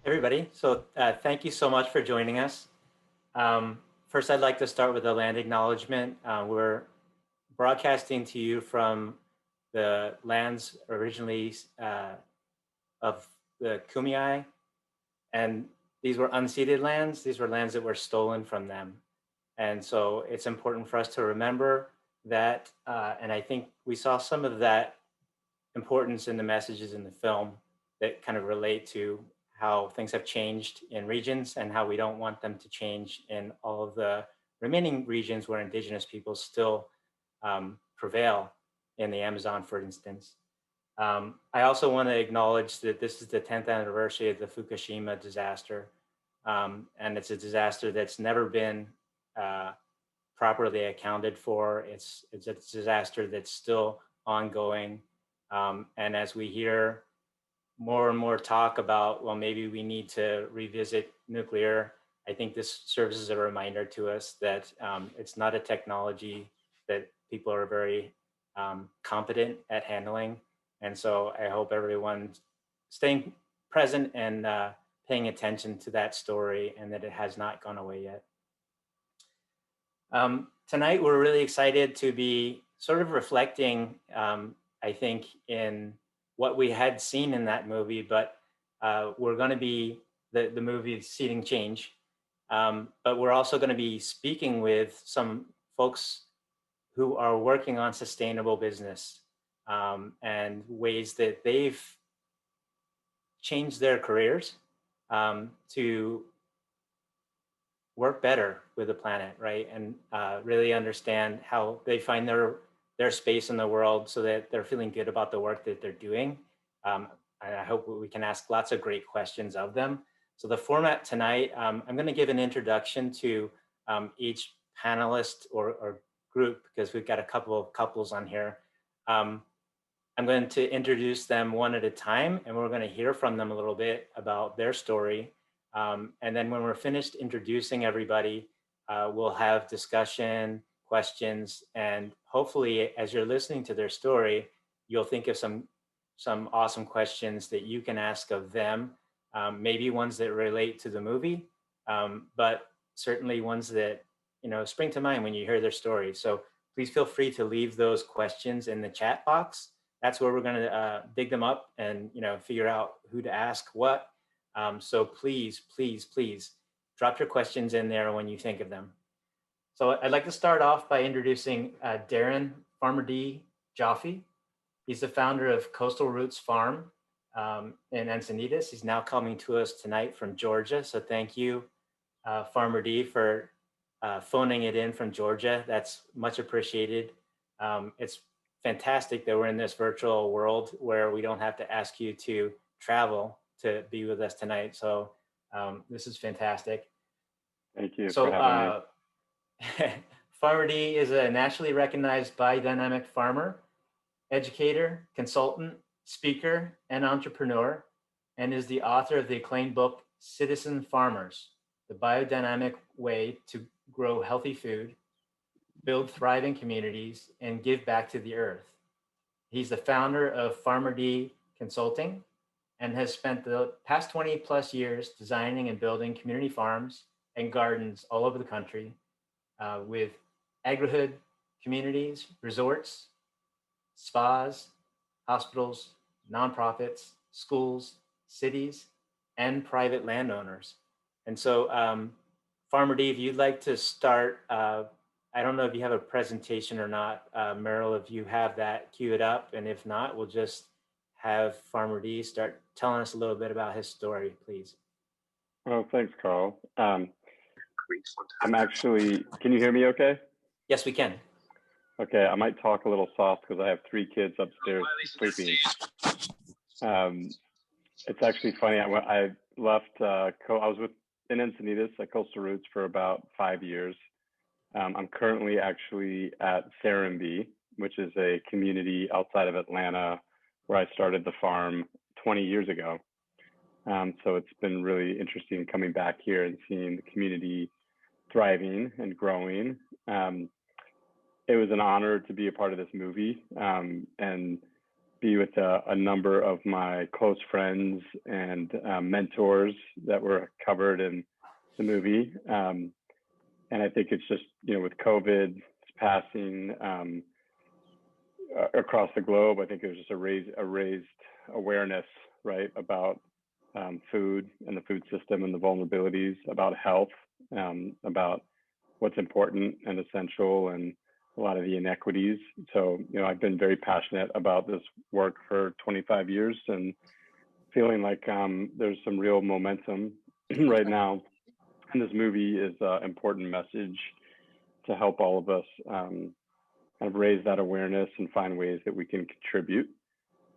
Everybody. Thank you so much for joining us. First, I'd like to start with a land acknowledgement. We're broadcasting to you from the lands originally of the Kumeyaay, and these were unceded lands. These were lands that were stolen from them. And so it's important for us to remember that, and I think we saw some of that importance in the messages in the film that kind of relate to how things have changed in regions and how we don't want them to change in all of the remaining regions where indigenous peoples still prevail in the Amazon, for instance. I also want to acknowledge that this is the 10th anniversary of the Fukushima disaster. And it's a disaster that's never been properly accounted for. It's a disaster that's still ongoing. And as we hear more and more talk about, well, maybe we need to revisit nuclear, I think this serves as a reminder to us that it's not a technology that people are very competent at handling. And so I hope everyone's staying present and paying attention to that story and that it has not gone away yet. Tonight, we're really excited to be sort of reflecting, I think, in what we had seen in that movie, but we're going to be the movie Seeding Change. But we're also going to be speaking with some folks who are working on sustainable business and ways that they've changed their careers to work better with the planet, right? And really understand how they find their space in the world so that they're feeling good about the work that they're doing. I hope we can ask lots of great questions of them. So the format tonight, I'm going to give an introduction to each panelist or group, because we've got a couple of couples on here. I'm going to introduce them one at a time, and we're going to hear from them a little bit about their story. And then when we're finished introducing everybody, we'll have discussion, questions, and hopefully as you're listening to their story, you'll think of some awesome questions that you can ask of them, maybe ones that relate to the movie, but certainly ones that spring to mind when you hear their story. So please feel free to leave those questions in the chat box. That's where we're going to dig them up and figure out who to ask what. So please drop your questions in there when you think of them. So I'd like to start off by introducing Daron Farmer D. Joffe. He's the founder of Coastal Roots Farm in Encinitas. He's now coming to us tonight from Georgia. So thank you, Farmer D, for phoning it in from Georgia. That's much appreciated. It's fantastic that we're in this virtual world where we don't have to ask you to travel to be with us tonight. So this is fantastic. Thank you for having me. Farmer D is a nationally recognized biodynamic farmer, educator, consultant, speaker, and entrepreneur, and is the author of the acclaimed book, Citizen Farmers, The Biodynamic Way to Grow Healthy Food, Build Thriving Communities, and Give Back to the Earth. He's the founder of Farmer D Consulting and has spent the past 20 plus years designing and building community farms and gardens all over the country with agri-hood communities, resorts, spas, hospitals, nonprofits, schools, cities, and private landowners. And so Farmer D, if you'd like to start, I don't know if you have a presentation or not, Meryl, if you have that queued up, and if not, we'll just have Farmer D start telling us a little bit about his story, please. Oh, thanks, Carl. I'm actually, can you hear me okay? Yes, we can. Okay, I might talk a little soft because I have 3 kids upstairs sleeping. It's actually funny, I left, I was in Encinitas at Coastal Roots for about 5 years. I'm currently actually at Serenbe, which is a community outside of Atlanta where I started the farm 20 years ago. So it's been really interesting coming back here and seeing the community thriving and growing. It was an honor to be a part of this movie and be with a number of my close friends and mentors that were covered in the movie. And I think it's just, with COVID's passing across the globe, I think it was just a raised awareness, right, about food and the food system and the vulnerabilities, about health, about what's important and essential, and a lot of the inequities. So, I've been very passionate about this work for 25 years and feeling like there's some real momentum right now. And this movie is an important message to help all of us kind of raise that awareness and find ways that we can contribute.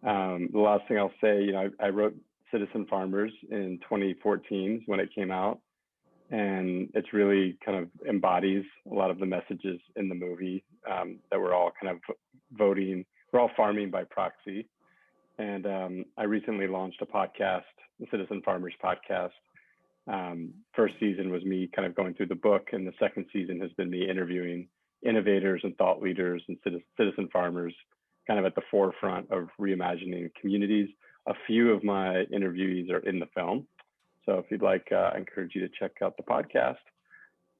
The last thing I'll say, I wrote Citizen Farmers in 2014 when it came out. And it's really kind of embodies a lot of the messages in the movie, that we're all kind of voting, we're all farming by proxy. And I recently launched a podcast, the Citizen Farmers podcast. First season was me kind of going through the book, and the second season has been me interviewing innovators and thought leaders and citizen farmers kind of at the forefront of reimagining communities. A few of my interviewees are in the film. So if you'd like, I encourage you to check out the podcast.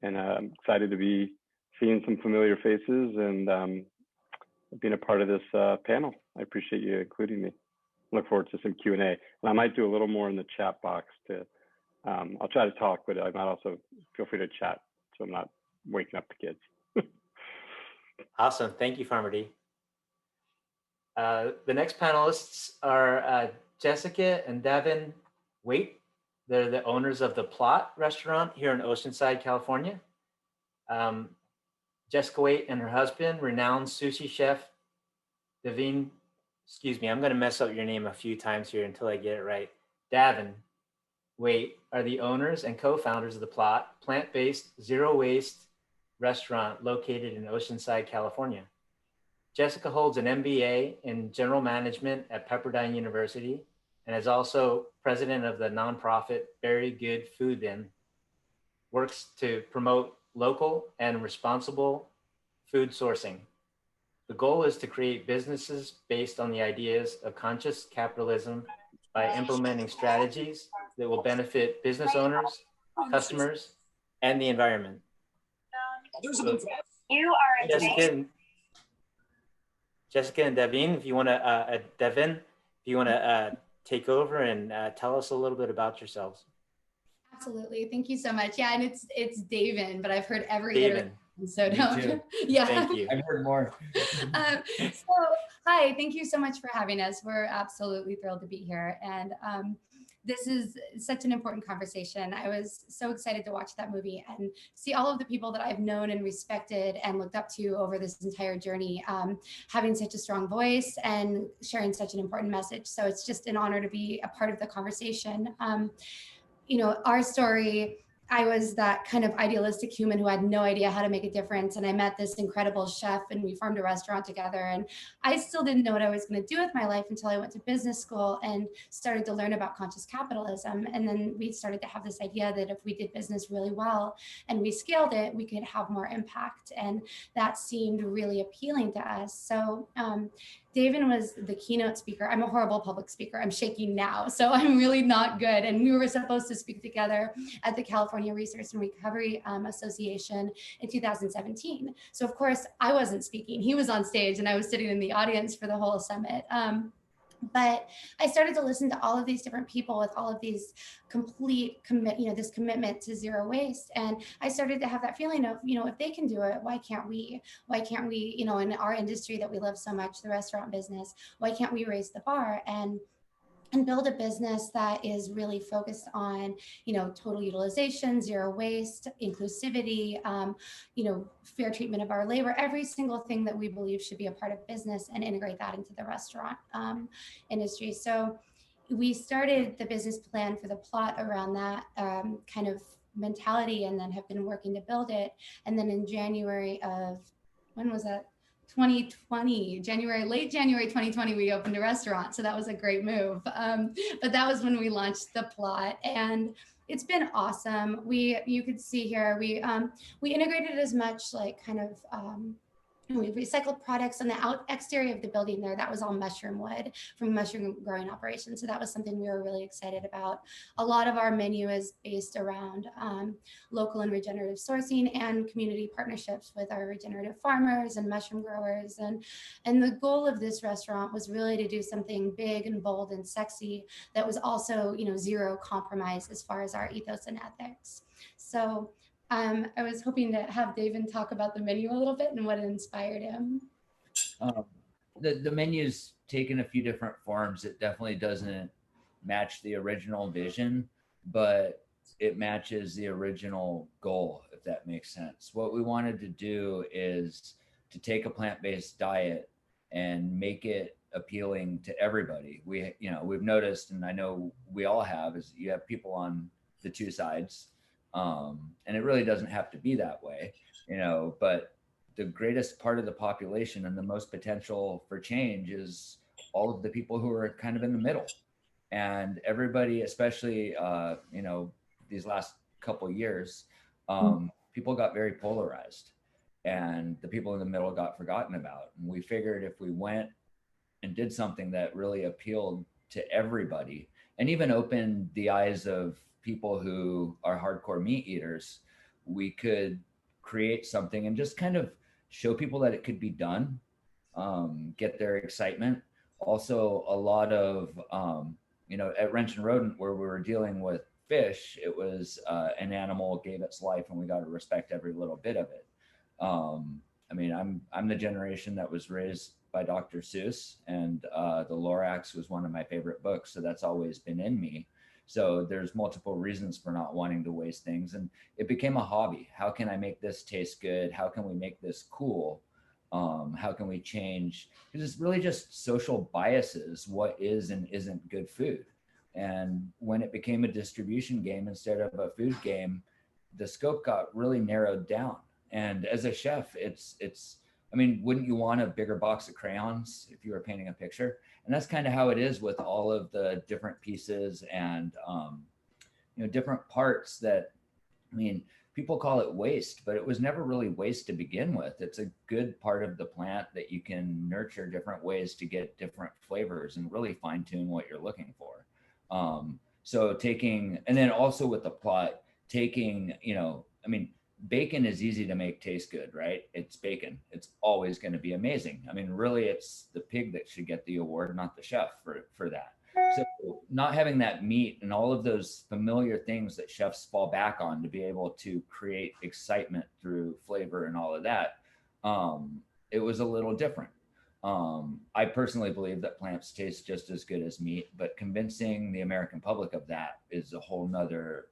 And I'm excited to be seeing some familiar faces and being a part of this panel. I appreciate you including me. Look forward to some Q&A. And I might do a little more in the chat box I'll try to talk, but I might also feel free to chat so I'm not waking up the kids. Awesome. Thank you, Farmer D. The next panelists are Jessica and Davin Waite. They're the owners of the Plot restaurant here in Oceanside, California. Jessica Waite and her husband, renowned sushi chef Davin, I'm going to mess up your name a few times here until I get it right. Davin Waite are the owners and co-founders of the Plot, plant-based, zero-waste restaurant located in Oceanside, California. Jessica holds an MBA in general management at Pepperdine University and is also president of the nonprofit Very Good Food In, works to promote local and responsible food sourcing. The goal is to create businesses based on the ideas of conscious capitalism by implementing strategies that will benefit business owners, customers, and the environment. So, Jessica and Davin, if you want to, take over and tell us a little bit about yourselves. Absolutely. Thank you so much. Yeah, and it's Davin, but I've heard every Davin. So don't. Yeah. Thank you. I've heard more. So hi, thank you so much for having us. We're absolutely thrilled to be here. And this is such an important conversation. I was so excited to watch that movie and see all of the people that I've known and respected and looked up to over this entire journey, having such a strong voice and sharing such an important message. So it's just an honor to be a part of the conversation. Our story, I was that kind of idealistic human who had no idea how to make a difference. And I met this incredible chef and we formed a restaurant together. And I still didn't know what I was going to do with my life until I went to business school and started to learn about conscious capitalism. And then we started to have this idea that if we did business really well and we scaled it, we could have more impact. And that seemed really appealing to us. So Davin was the keynote speaker. I'm a horrible public speaker. I'm shaking now, so I'm really not good. And we were supposed to speak together at the California Research and Recovery Association in 2017. So of course I wasn't speaking. He was on stage and I was sitting in the audience for the whole summit. But I started to listen to all of these different people with all of these complete this commitment to zero waste. And I started to have that feeling of, if they can do it, why can't we? Why can't we, in our industry that we love so much, the restaurant business, why can't we raise the bar and build a business that is really focused on, total utilization, zero waste, inclusivity, fair treatment of our labor, every single thing that we believe should be a part of business, and integrate that into the restaurant industry. So we started the business plan for the Plot around that kind of mentality, and then have been working to build it. And then in January of, when was that? 2020, late January 2020, we opened a restaurant. So that was a great move. But that was when we launched the Plot, and it's been awesome. You could see here, we integrated as much like kind of And we recycled products on the exterior of the building there. That was all mushroom wood from mushroom growing operations. So that was something we were really excited about. A lot of our menu is based around local and regenerative sourcing and community partnerships with our regenerative farmers and mushroom growers. And the goal of this restaurant was really to do something big and bold and sexy that was also, you know, zero compromise as far as our ethos and ethics. So I was hoping to have Davin talk about the menu a little bit and what inspired him. The menu's taken a few different forms. It definitely doesn't match the original vision, but it matches the original goal, if that makes sense. What we wanted to do is to take a plant-based diet and make it appealing to everybody. We've noticed, and I know we all have, is you have people on the two sides. And it really doesn't have to be that way, but the greatest part of the population and the most potential for change is all of the people who are kind of in the middle. And everybody, especially, these last couple of years, people got very polarized and the people in the middle got forgotten about. And we figured if we went and did something that really appealed to everybody and even opened the eyes of people who are hardcore meat eaters, we could create something and just kind of show people that it could be done, get their excitement. Also, a lot of, at Wrench and Rodent, where we were dealing with fish, it was an animal gave its life and we got to respect every little bit of it. I'm the generation that was raised by Dr. Seuss, and the Lorax was one of my favorite books, so that's always been in me. So there's multiple reasons for not wanting to waste things. And it became a hobby. How can I make this taste good? How can we make this cool? How can we change? Because it's really just social biases. What is and isn't good food? And when it became a distribution game instead of a food game, the scope got really narrowed down. And as a chef, wouldn't you want a bigger box of crayons if you were painting a picture? And that's kind of how it is with all of the different pieces and, different parts that, people call it waste, but it was never really waste to begin with. It's a good part of the plant that you can nurture different ways to get different flavors and really fine tune what you're looking for. And then also with the plot, bacon is easy to make taste good, right? It's bacon. It's always going to be amazing. Really, it's the pig that should get the award, not the chef for that. So not having that meat and all of those familiar things that chefs fall back on to be able to create excitement through flavor and all of that, it was a little different. I personally believe that plants taste just as good as meat, but convincing the American public of that is a whole nother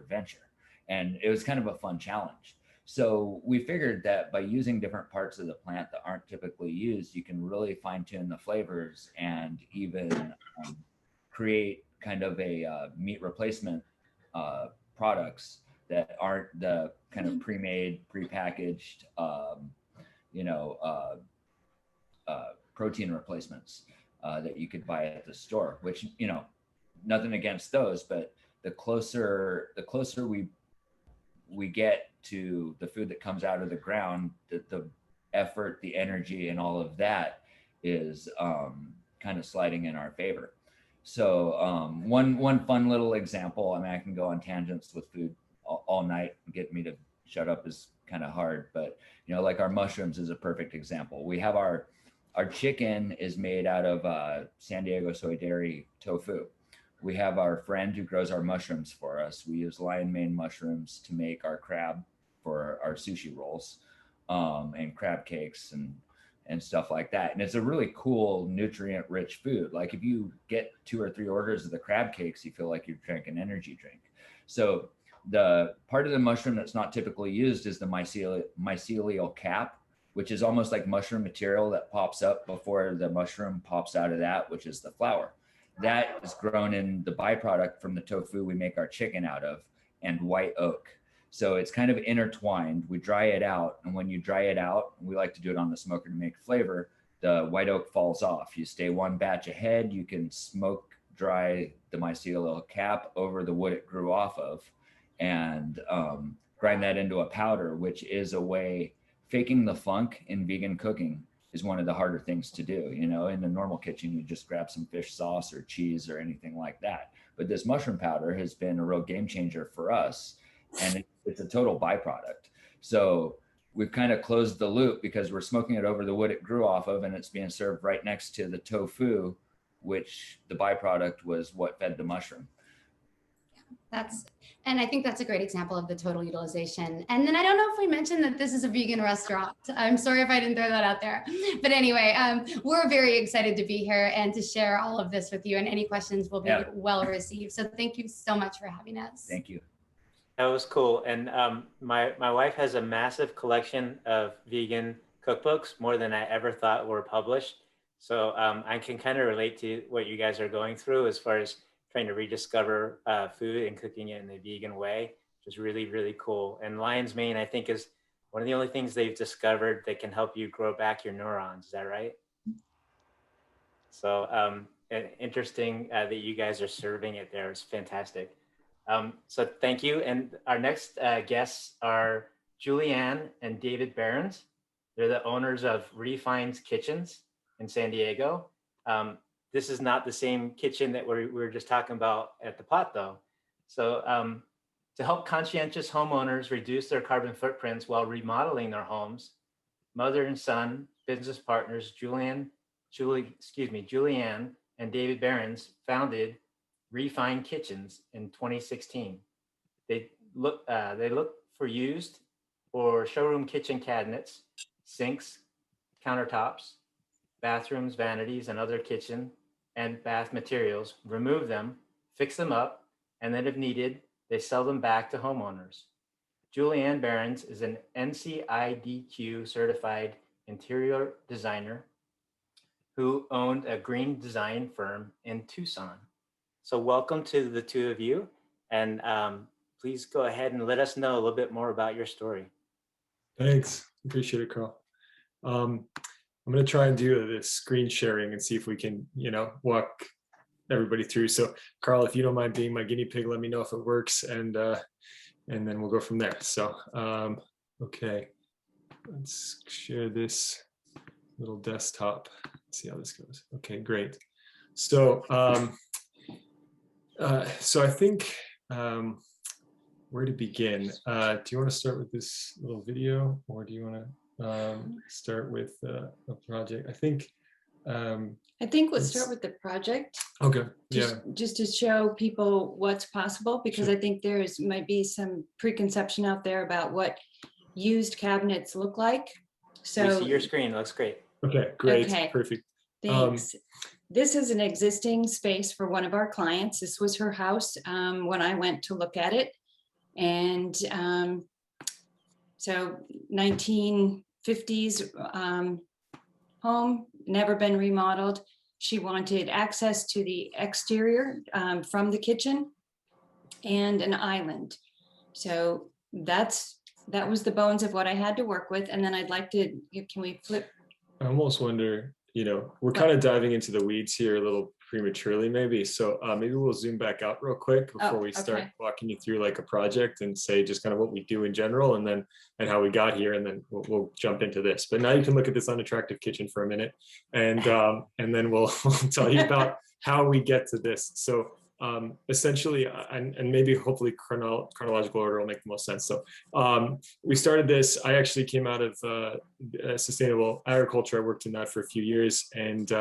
venture. And it was kind of a fun challenge. So we figured that by using different parts of the plant that aren't typically used, you can really fine tune the flavors and even create kind of a meat replacement products that aren't the kind of pre-made, pre-packaged, protein replacements that you could buy at the store, which, nothing against those, but the closer we get to the food that comes out of the ground, the effort, the energy, and all of that is kind of sliding in our favor. So one fun little example, I can go on tangents with food all night. Get me to shut up is kind of hard, but like our mushrooms is a perfect example. We have our chicken is made out of San Diego soy dairy tofu. We have our friend who grows our mushrooms for us. We use lion mane mushrooms to make our crab for our sushi rolls, and crab cakes and stuff like that. And it's a really cool, nutrient-rich food. Like if you get 2 or 3 orders of the crab cakes, you feel like you've drank an energy drink. So the part of the mushroom that's not typically used is the mycelial cap, which is almost like mushroom material that pops up before the mushroom pops out of that, which is the flower. That is grown in the byproduct from the tofu we make our chicken out of, and white oak. So it's kind of intertwined. We dry it out, and when you dry it out, we like to do it on the smoker to make flavor, the white oak falls off. You stay one batch ahead, you can smoke dry the mycelial cap over the wood it grew off of, and grind that into a powder, which is a way faking the funk in vegan cooking is one of the harder things to do. You know, in the normal kitchen, you just grab some fish sauce or cheese or anything like that. But this mushroom powder has been a real game changer for us, and it's a total byproduct. So we've kind of closed the loop because we're smoking it over the wood it grew off of, and it's being served right next to the tofu, which the byproduct was what fed the mushroom. And I think that's a great example of the total utilization. And then I don't know if we mentioned that this is a vegan restaurant. I'm sorry if I didn't throw that out there. But anyway, we're very excited to be here and to share all of this with you. And any questions will be well received. So thank you so much for having us. Thank you. That was cool. And my wife has a massive collection of vegan cookbooks, more than I ever thought were published. So I can kind of relate to what you guys are going through as far as trying to rediscover food and cooking it in a vegan way, which is really, really cool. And lion's mane, I think, is one of the only things they've discovered that can help you grow back your neurons. Is that right? So interesting that you guys are serving it there. It's fantastic. So thank you. And our next guests are Juliann and David Berens. They're the owners of Refined Kitchens in San Diego. This is not the same kitchen that we were just talking about at the pot, though. So to help conscientious homeowners reduce their carbon footprints while remodeling their homes, mother and son business partners Juliann and David Berens founded Refined Kitchens in 2016. They look for used or showroom kitchen cabinets, sinks, countertops, bathrooms, vanities, and other kitchen and bath materials, remove them, fix them up, and then if needed, they sell them back to homeowners. Juliann Berens is an NCCCA certified interior designer who owned a green design firm in Tucson. So welcome to the two of you, and please go ahead and let us know a little bit more about your story. Thanks, appreciate it, Carl. I'm going to try and do this screen sharing and see if we can, walk everybody through. So, Carl, if you don't mind being my guinea pig, let me know if it works, and then we'll go from there. So, okay, let's share this little desktop. Let's see how this goes. Okay, great. So, so I think where to begin? Do you want to start with this little video, or do you want to start with a project? I think we'll start with the project. Okay. Just to show people what's possible, because I think might be some preconception out there about what used cabinets look like. So we see your screen. It looks great. Okay, great. Okay. Perfect. Thanks. This is an existing space for one of our clients. This was her house when I went to look at it. And so 1950s home, never been remodeled. She wanted access to the exterior from the kitchen and an island. So that was the bones of what I had to work with. And then I'd like to, can we flip? I almost wonder, we're kind of diving into the weeds here a little prematurely maybe. So maybe we'll zoom back out real quick before we start walking you through like a project and say just kind of what we do in general, and how we got here, and then we'll jump into this. But now you can look at this unattractive kitchen for a minute, and then we'll tell you about how we get to this. So essentially, and maybe hopefully chronological order will make the most sense. So we started this. I actually came out of sustainable agriculture. I worked in that for a few years, and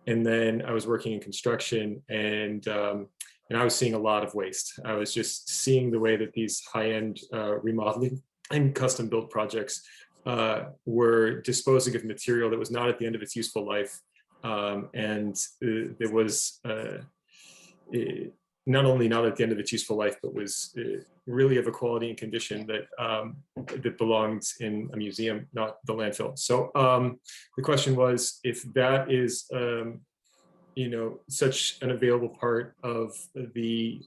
then I was working in construction, and I was seeing a lot of waste. I was just seeing the way that these high-end remodeling and custom built projects were disposing of material that was not at the end of its useful life. And there was not only not at the end of its useful life, but was really of a quality and condition that belonged in a museum, not the landfill. So the question was, if that is such an available part of the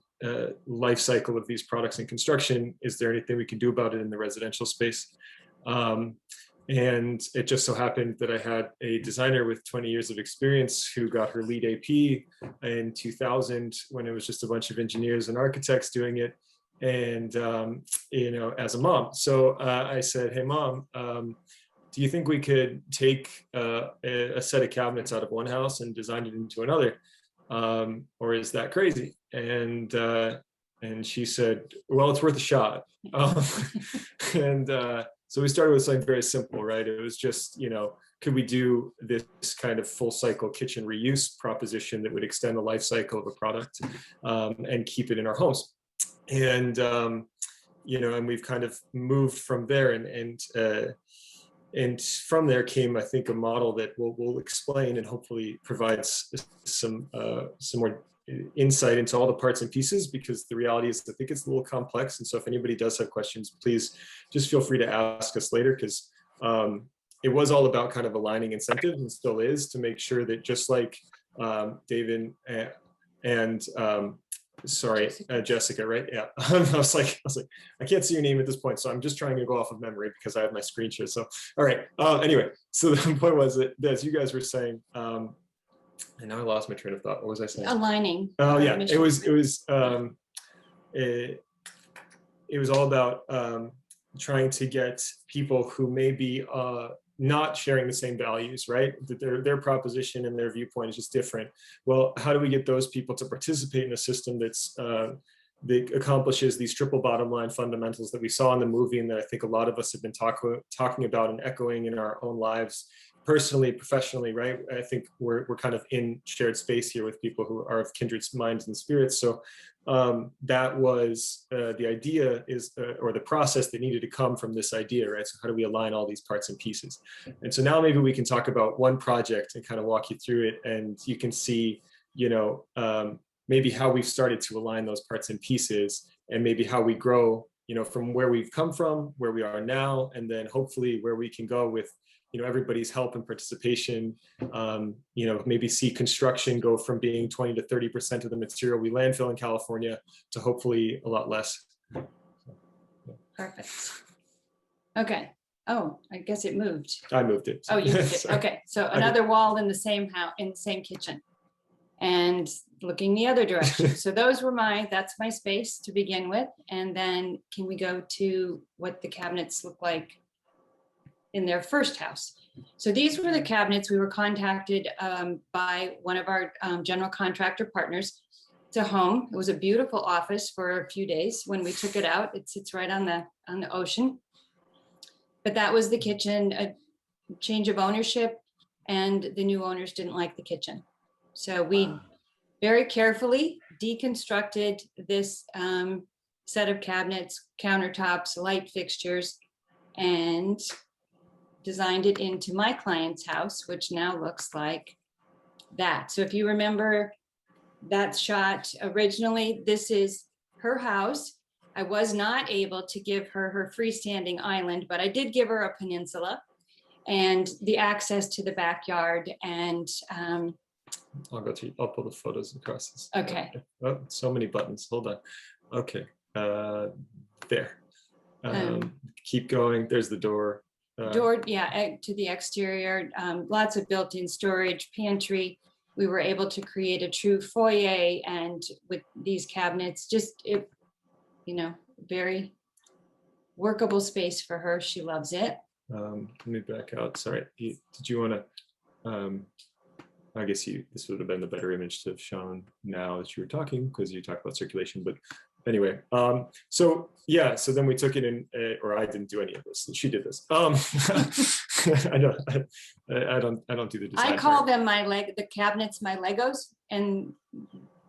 life cycle of these products in construction, is there anything we can do about it in the residential space? And it just so happened that I had a designer with 20 years of experience who got her lead AP in 2000 when it was just a bunch of engineers and architects doing it. and as a mom. So I said, hey mom, do you think we could take a set of cabinets out of one house and design it into another? Or is that crazy? And she said, well, it's worth a shot. And so we started with something very simple, right? It was just, could we do this kind of full cycle kitchen reuse proposition that would extend the life cycle of a product and keep it in our homes? And, and we've kind of moved from there, and from there came, I think, a model that we'll explain and hopefully provides some more insight into all the parts and pieces, because the reality is I think it's a little complex. And so if anybody does have questions, please just feel free to ask us later, because it was all about kind of aligning incentives, and still is, to make sure that just like Davin and Jessica, right? Yeah. I was like, I can't see your name at this point, so I'm just trying to go off of memory because I have my screen share. So, all right. Anyway, so the point was that, as you guys were saying, and now I lost my train of thought. What was I saying? Aligning. Oh yeah, it was all about trying to get people who may be not sharing the same values, right? That their proposition and their viewpoint is just different. Well, how do we get those people to participate in a system that's that accomplishes these triple bottom line fundamentals that we saw in the movie, and that I think a lot of us have been talking about and echoing in our own lives, personally, professionally, right? I think we're kind of in shared space here with people who are of kindred minds and spirits. So that was the idea, or the process that needed to come from this idea, right? So how do we align all these parts and pieces? And so now maybe we can talk about one project and kind of walk you through it, and you can see, maybe how we've started to align those parts and pieces, and maybe how we grow, from where we've come from, where we are now, and then hopefully where we can go with everybody's help and participation. Maybe see construction go from being 20 to 30% of the material we landfill in California to hopefully a lot less. Perfect. Okay. Oh, I guess it moved. I moved it. Oh, you moved it. Okay. So another wall in the same house, in the same kitchen, and looking the other direction. So that's my space to begin with. And then can we go to what the cabinets look like in their first house? So these were the cabinets. We were contacted by one of our general contractor partners to home. It was a beautiful office for a few days. When we took it out, it sits right on the ocean. But that was the kitchen, a change of ownership, and the new owners didn't like the kitchen. So we very carefully deconstructed this set of cabinets, countertops, light fixtures, and designed it into my client's house, which now looks like that. So if you remember that shot originally, this is her house. I was not able to give her her freestanding island, but I did give her a peninsula and the access to the backyard. And I'll pull the photos across this. Okay. Oh, so many buttons. Hold on. Okay. There. Keep going. There's the door. Door, yeah, to the exterior. Lots of built-in storage, pantry. We were able to create a true foyer, and with these cabinets, very workable space for her. She loves it. Let me back out. Sorry. Did you want to? I guess this would have been the better image to have shown now that you were talking, because you talked about circulation. But anyway, so then we took it in, or I didn't do any of this. She did this. I don't do the design. I call them the cabinets, my Legos, and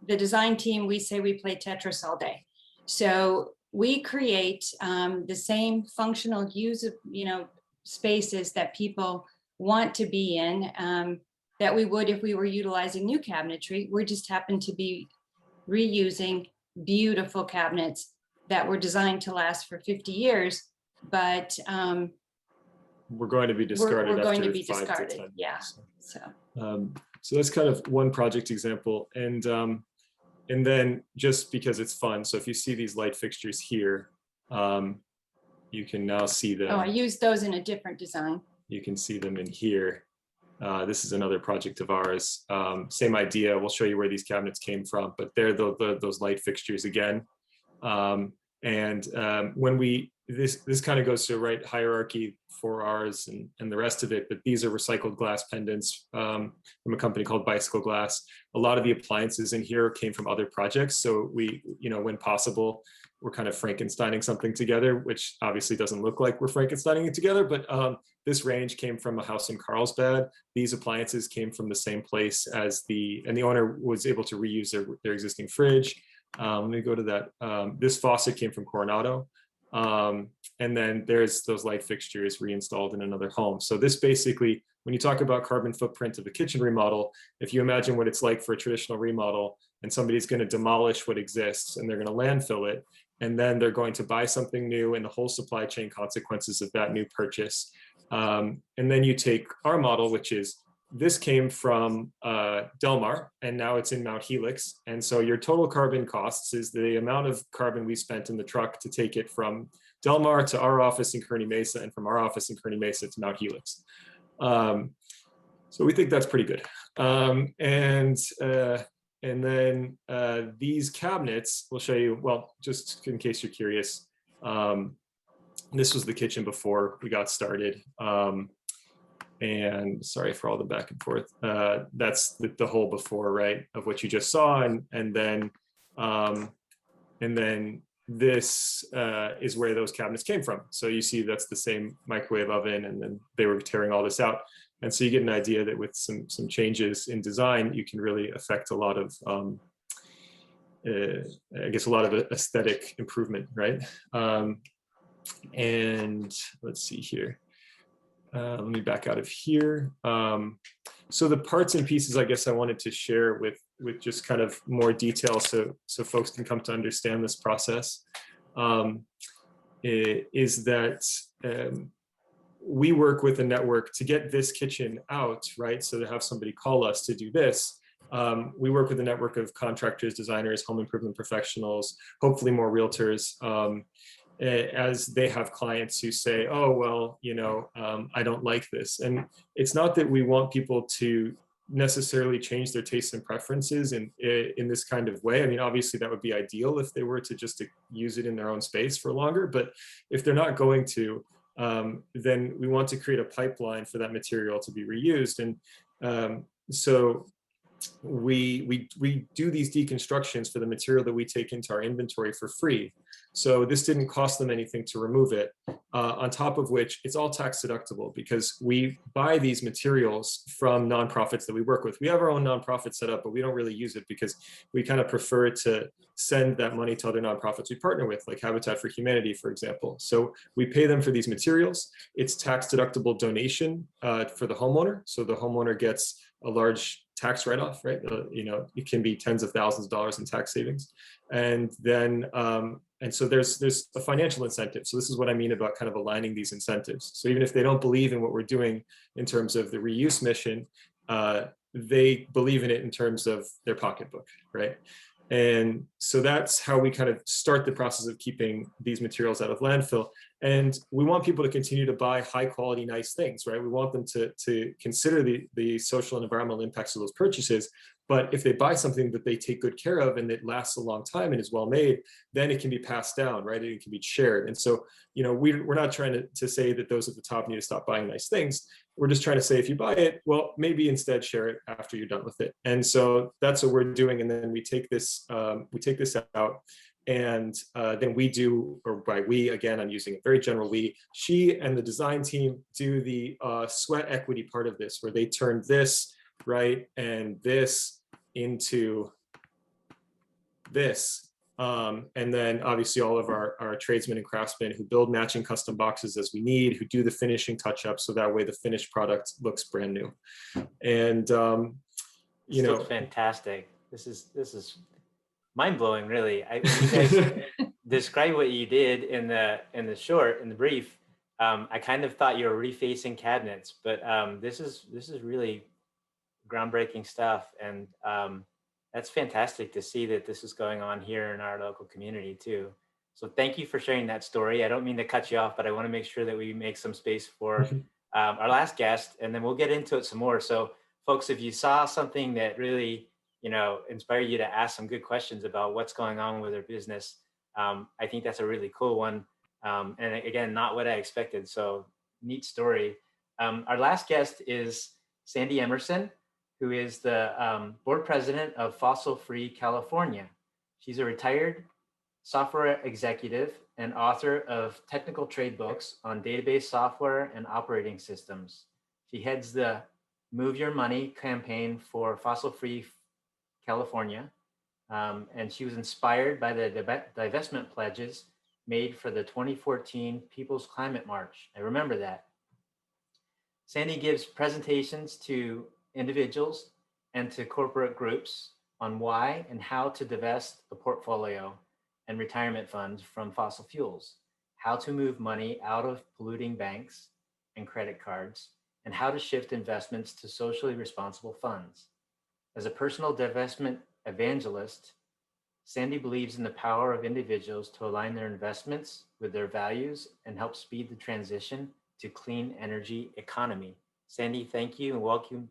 the design team, we say we play Tetris all day. So we create the same functional use of, spaces that people want to be in, that we would if we were utilizing new cabinetry. We just happen to be reusing beautiful cabinets that were designed to last for 50 years, but we're going to be discarded. We're going to be discarded. Yeah. So that's kind of one project example, and then just because it's fun. So if you see these light fixtures here, you can now see them. Oh, I used those in a different design. You can see them in here. This is another project of ours. Same idea. We'll show you where these cabinets came from, but they're those light fixtures again. And when this kind of goes to right hierarchy for ours and the rest of it, but these are recycled glass pendants from a company called Bicycle Glass. A lot of the appliances in here came from other projects. So we, when possible, we're kind of Frankensteining something together, which obviously doesn't look like we're Frankensteining it together, but this range came from a house in Carlsbad. These appliances came from the same place as and the owner was able to reuse their existing fridge. Let me go to that. This faucet came from Coronado. And then there's those light fixtures reinstalled in another home. So this basically, when you talk about carbon footprint of a kitchen remodel, if you imagine what it's like for a traditional remodel, and somebody's going to demolish what exists and they're going to landfill it, and then they're going to buy something new and the whole supply chain consequences of that new purchase. And then you take our model, which is this came from Del Mar, and now it's in Mount Helix. And so your total carbon costs is the amount of carbon we spent in the truck to take it from Del Mar to our office in Kearney Mesa, and from our office in Kearney Mesa to Mount Helix. So we think that's pretty good. And then these cabinets, we'll show you, well, just in case you're curious, this was the kitchen before we got started. And sorry for all the back and forth. That's the whole before, right, of what you just saw, and then this is where those cabinets came from. So you see that's the same microwave oven, and then they were tearing all this out. And so you get an idea that with some changes in design, you can really affect a lot of, I guess, a lot of aesthetic improvement, right? And let's see here. Let me back out of here. So the parts and pieces, I guess, I wanted to share with just kind of more detail, so folks can come to understand this process, is that we work with a network to get this kitchen out, right? So to have somebody call us to do this, we work with a network of contractors, designers, home improvement professionals, hopefully more realtors, as they have clients who say, oh, well, I don't like this. And it's not that we want people to necessarily change their tastes and preferences in this kind of way. I mean, obviously that would be ideal if they were to just use it in their own space for longer, but if they're not going to, then we want to create a pipeline for that material to be reused. And so we do these deconstructions for the material that we take into our inventory for free. So this didn't cost them anything to remove it. On top of which, it's all tax deductible because we buy these materials from nonprofits that we work with. We have our own nonprofit set up, but we don't really use it because we kind of prefer to send that money to other nonprofits we partner with, like Habitat for Humanity, for example. So we pay them for these materials. It's tax deductible donation for the homeowner. So the homeowner gets a large tax write-off, right? It can be tens of thousands of dollars in tax savings. And then, and so there's a financial incentive. So this is what I mean about kind of aligning these incentives. So even if they don't believe in what we're doing in terms of the reuse mission, they believe in it in terms of their pocketbook, right? And so that's how we kind of start the process of keeping these materials out of landfill. And we want people to continue to buy high quality, nice things, right? We want them to consider the social and environmental impacts of those purchases. But if they buy something that they take good care of and it lasts a long time and is well made, then it can be passed down, right? And it can be shared. And so, we're not trying to say that those at the top need to stop buying nice things. We're just trying to say, if you buy it, well, maybe instead share it after you're done with it. And so that's what we're doing. And then we take this out. And then we do, or by we, again, I'm using a very general we, she and the design team do the sweat equity part of this, where they turn this, right, and this into this. And then obviously all of our tradesmen and craftsmen who build matching custom boxes as we need, who do the finishing touch-ups, so that way the finished product looks brand new. And This looks fantastic. This is mind-blowing, really. You guys describe what you did in the brief. I kind of thought you were refacing cabinets, but this is really groundbreaking stuff, and that's fantastic to see that this is going on here in our local community too. So thank you for sharing that story. I don't mean to cut you off, but I want to make sure that we make some space for our last guest, and then we'll get into it some more. So folks, if you saw something that really inspire you to ask some good questions about what's going on with their business, I think that's a really cool one. And again, not what I expected. So neat story. Our last guest is Sandy Emerson, who is the board president of Fossil Free California. She's a retired software executive and author of technical trade books on database software and operating systems. She heads the Move Your Money campaign for Fossil Free California. And she was inspired by the divestment pledges made for the 2014 People's Climate March. I remember that. Sandy gives presentations to individuals and to corporate groups on why and how to divest the portfolio and retirement funds from fossil fuels, how to move money out of polluting banks and credit cards, and how to shift investments to socially responsible funds. As a personal divestment evangelist, Sandy believes in the power of individuals to align their investments with their values and help speed the transition to clean energy economy. Sandy, thank you and welcome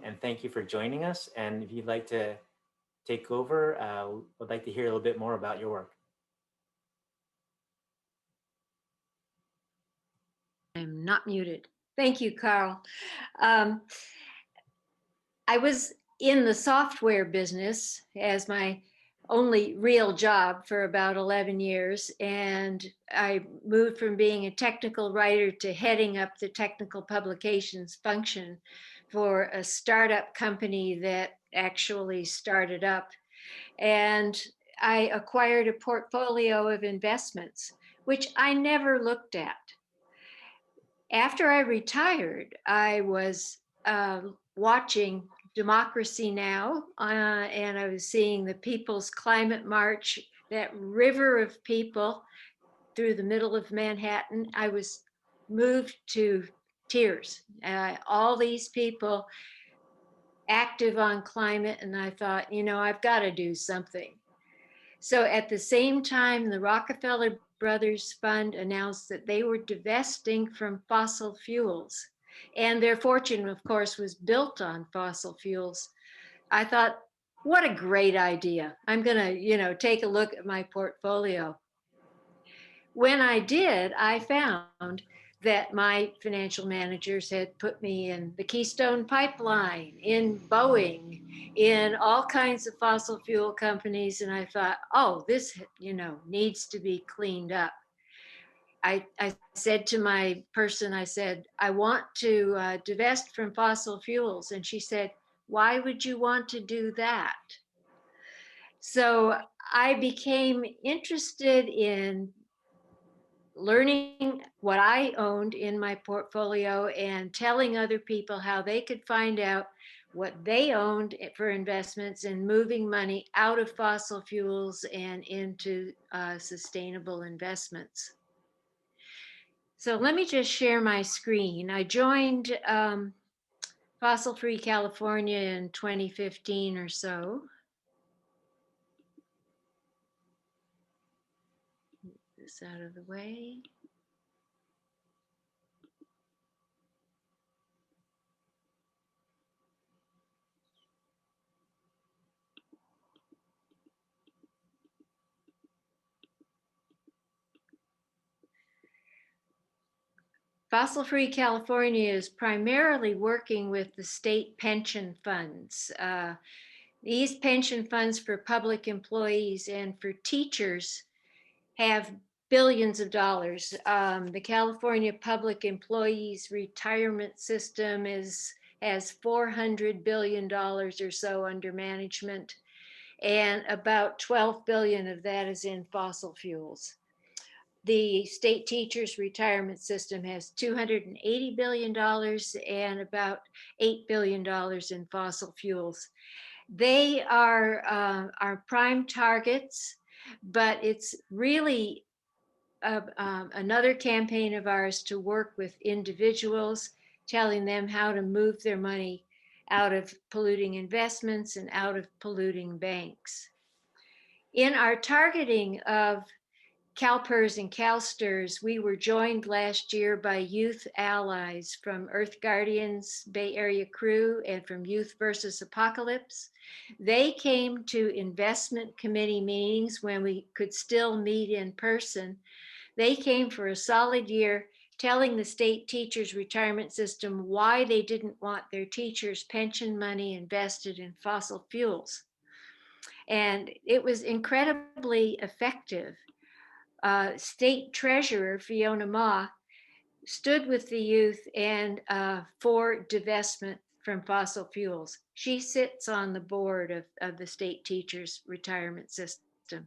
and thank you for joining us. And if you'd like to take over, I'd like to hear a little bit more about your work. I'm not muted. Thank you, Carl. I was in the software business as my only real job for about 11 years. And I moved from being a technical writer to heading up the technical publications function for a startup company that actually started up. And I acquired a portfolio of investments, which I never looked at. After I retired, I was watching Democracy Now! And I was seeing the People's Climate March, that river of people through the middle of Manhattan. I was moved to tears. All these people active on climate, and I thought, I've got to do something. So at the same time, the Rockefeller Brothers Fund announced that they were divesting from fossil fuels. And their fortune, of course, was built on fossil fuels. I thought, what a great idea. I'm going to, take a look at my portfolio. When I did, I found that my financial managers had put me in the Keystone Pipeline, in Boeing, in all kinds of fossil fuel companies. And I thought, oh, this, needs to be cleaned up. I said to my person, I said, I want to divest from fossil fuels. And she said, why would you want to do that? So I became interested in learning what I owned in my portfolio and telling other people how they could find out what they owned for investments and moving money out of fossil fuels and into sustainable investments. So let me just share my screen. I joined Fossil Free California in 2015 or so. Get this out of the way. Fossil Free California is primarily working with the state pension funds. These pension funds for public employees and for teachers have billions of dollars. The California Public Employees Retirement System has $400 billion or so under management, and about 12 billion of that is in fossil fuels. The state teachers retirement system has $280 billion and about $8 billion in fossil fuels. They are our prime targets, but it's really another campaign of ours to work with individuals, telling them how to move their money out of polluting investments and out of polluting banks. In our targeting of CalPERS and CalSTRS, we were joined last year by youth allies from Earth Guardians Bay Area crew and from Youth versus Apocalypse. They came to investment committee meetings when we could still meet in person. They came for a solid year telling the state teachers retirement system why they didn't want their teachers' pension money invested in fossil fuels. And it was incredibly effective. State Treasurer Fiona Ma stood with the youth and for divestment from fossil fuels. She sits on the board of the state teachers retirement system.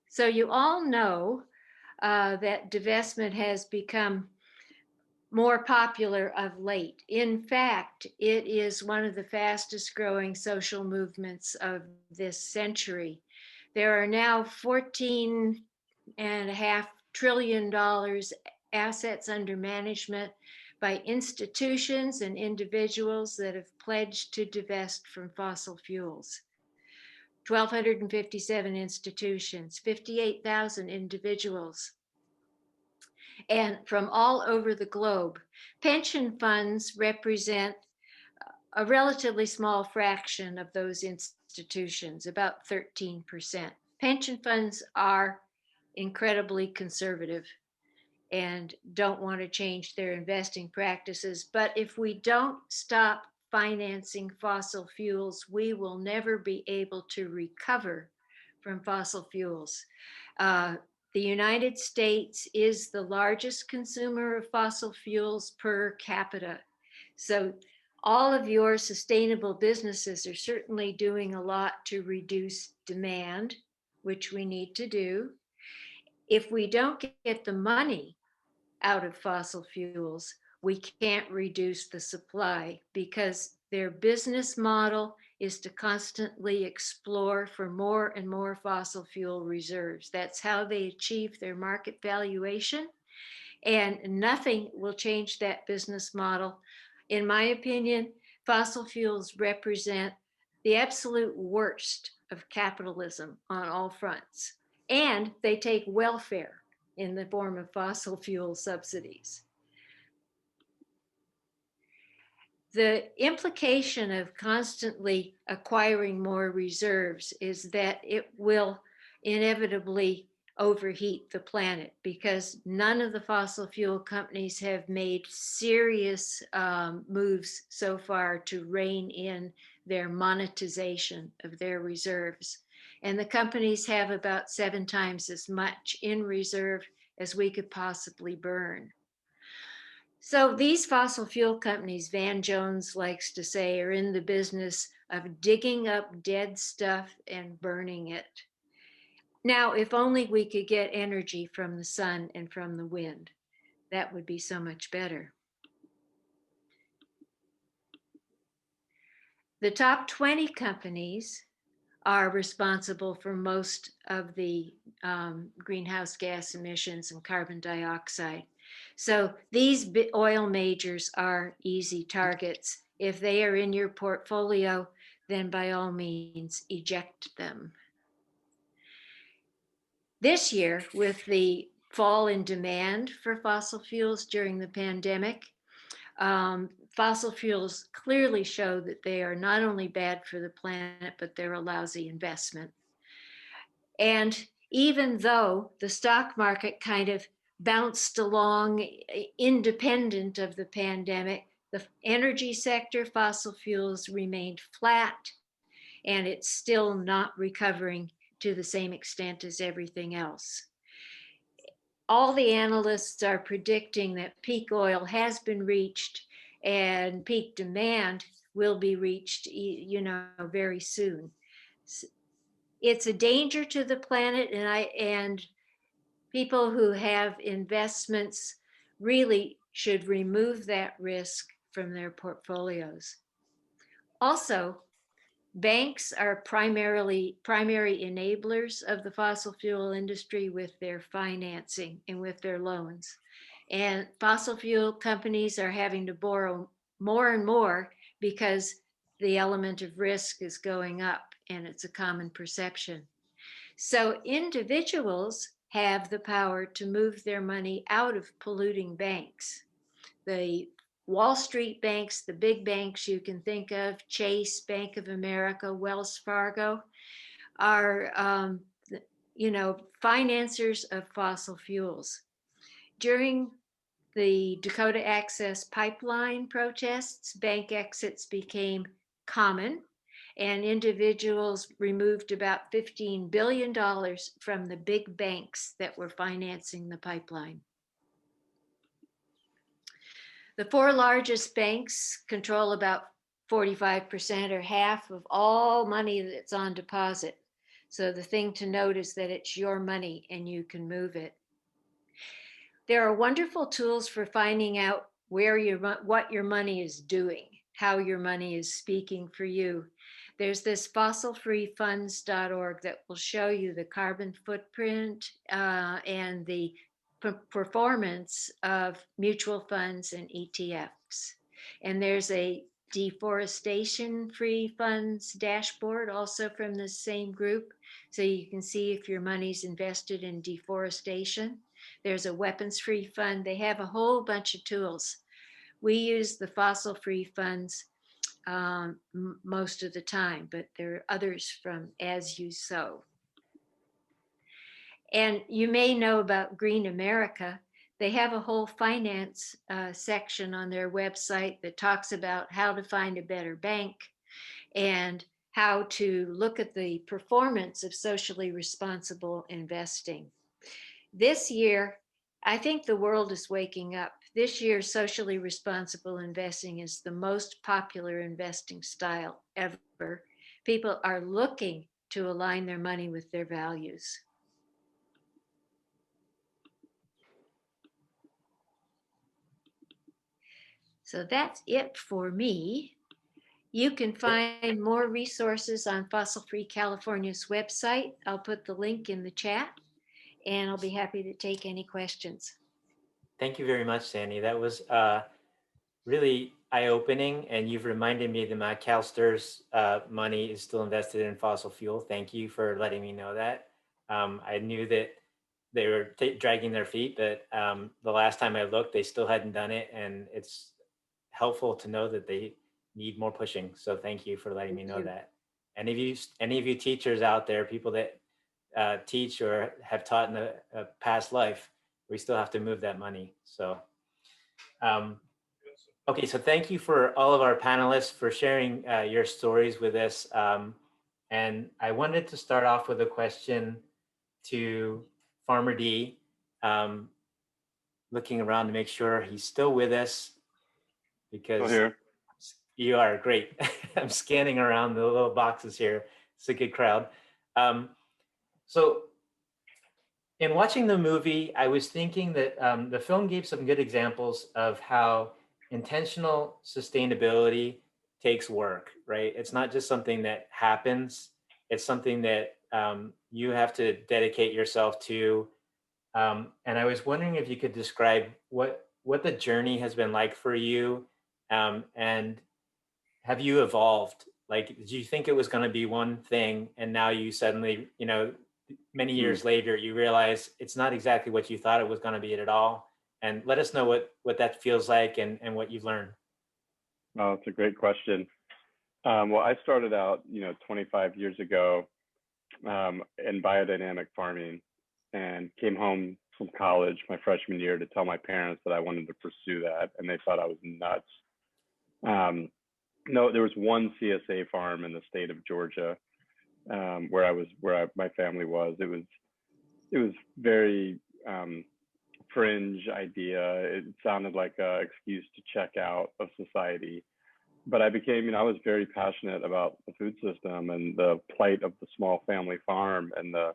So you all know that divestment has become more popular of late. In fact, it is one of the fastest growing social movements of this century. There are now $14.5 trillion assets under management by institutions and individuals that have pledged to divest from fossil fuels. 1,257 institutions, 58,000 individuals, and from all over the globe. Pension funds represent a relatively small fraction of those institutions, about 13%. Pension funds are incredibly conservative and don't want to change their investing practices. But if we don't stop financing fossil fuels, we will never be able to recover from fossil fuels. The United States is the largest consumer of fossil fuels per capita. So all of your sustainable businesses are certainly doing a lot to reduce demand, which we need to do. If we don't get the money out of fossil fuels, we can't reduce the supply because their business model is to constantly explore for more and more fossil fuel reserves. That's how they achieve their market valuation, and nothing will change that business model. In my opinion, fossil fuels represent the absolute worst of capitalism on all fronts, and they take welfare in the form of fossil fuel subsidies. The implication of constantly acquiring more reserves is that it will inevitably overheat the planet because none of the fossil fuel companies have made serious moves so far to rein in their monetization of their reserves. And the companies have about 7 times as much in reserve as we could possibly burn. So these fossil fuel companies, Van Jones likes to say, are in the business of digging up dead stuff and burning it. Now, if only we could get energy from the sun and from the wind, that would be so much better. The top 20 companies are responsible for most of the greenhouse gas emissions and carbon dioxide. So these oil majors are easy targets. If they are in your portfolio, then by all means, eject them. This year, with the fall in demand for fossil fuels during the pandemic, fossil fuels clearly show that they are not only bad for the planet, but they're a lousy investment. And even though the stock market kind of bounced along independent of the pandemic, the energy sector, fossil fuels remained flat, and it's still not recovering to the same extent as everything else. All the analysts are predicting that peak oil has been reached and peak demand will be reached, very soon. It's a danger to the planet, and people who have investments really should remove that risk from their portfolios. Also, banks are primary enablers of the fossil fuel industry with their financing and with their loans. And fossil fuel companies are having to borrow more and more because the element of risk is going up, and it's a common perception. So individuals have the power to move their money out of polluting banks. The Wall Street banks, the big banks you can think of, Chase, Bank of America, Wells Fargo, are financiers of fossil fuels. During the Dakota Access Pipeline protests, bank exits became common, and individuals removed about $15 billion from the big banks that were financing the pipeline. The four largest banks control about 45% or half of all money that's on deposit. So the thing to note is that it's your money and you can move it. There are wonderful tools for finding out what your money is doing, how your money is speaking for you. There's this fossilfreefunds.org that will show you the carbon footprint and the performance of mutual funds and ETFs. And there's a deforestation free funds dashboard also from the same group, so you can see if your money's invested in deforestation. There's a weapons free fund. They have a whole bunch of tools. We use the fossil free funds most of the time, but there are others from As You Sow. And you may know about Green America. They have a whole finance section on their website that talks about how to find a better bank and how to look at the performance of socially responsible investing. This year, I think the world is waking up. This year, socially responsible investing is the most popular investing style ever. People are looking to align their money with their values. So that's it for me. You can find more resources on Fossil Free California's website. I'll put the link in the chat, and I'll be happy to take any questions. Thank you very much, Sandy. That was really eye-opening, and you've reminded me that my CalSTRS money is still invested in fossil fuel. Thank you for letting me know that. I knew that they were dragging their feet, but the last time I looked, they still hadn't done it, and it's helpful to know that they need more pushing. So thank you for letting me know that. Any of you teachers out there, people that teach or have taught in a past life, we still have to move that money. So, okay, so thank you for all of our panelists for sharing your stories with us. And I wanted to start off with a question to Farmer D, looking around to make sure he's still with us, because you are great. I'm scanning around the little boxes here. It's a good crowd. So in watching the movie, I was thinking that the film gave some good examples of how intentional sustainability takes work, right? It's not just something that happens. It's something that you have to dedicate yourself to. And I was wondering if you could describe what the journey has been like for you, and have you evolved? Like, did you think it was going to be one thing, and now you suddenly, many years later, you realize it's not exactly what you thought it was going to be at all? And let us know what that feels like and what you've learned. Oh, it's a great question. Well, I started out, 25 years ago in biodynamic farming, and came home from college my freshman year to tell my parents that I wanted to pursue that, and they thought I was nuts. No, there was one CSA farm in the state of Georgia where my family was. It was very fringe idea. It sounded like an excuse to check out of society. But I was very passionate about the food system and the plight of the small family farm and the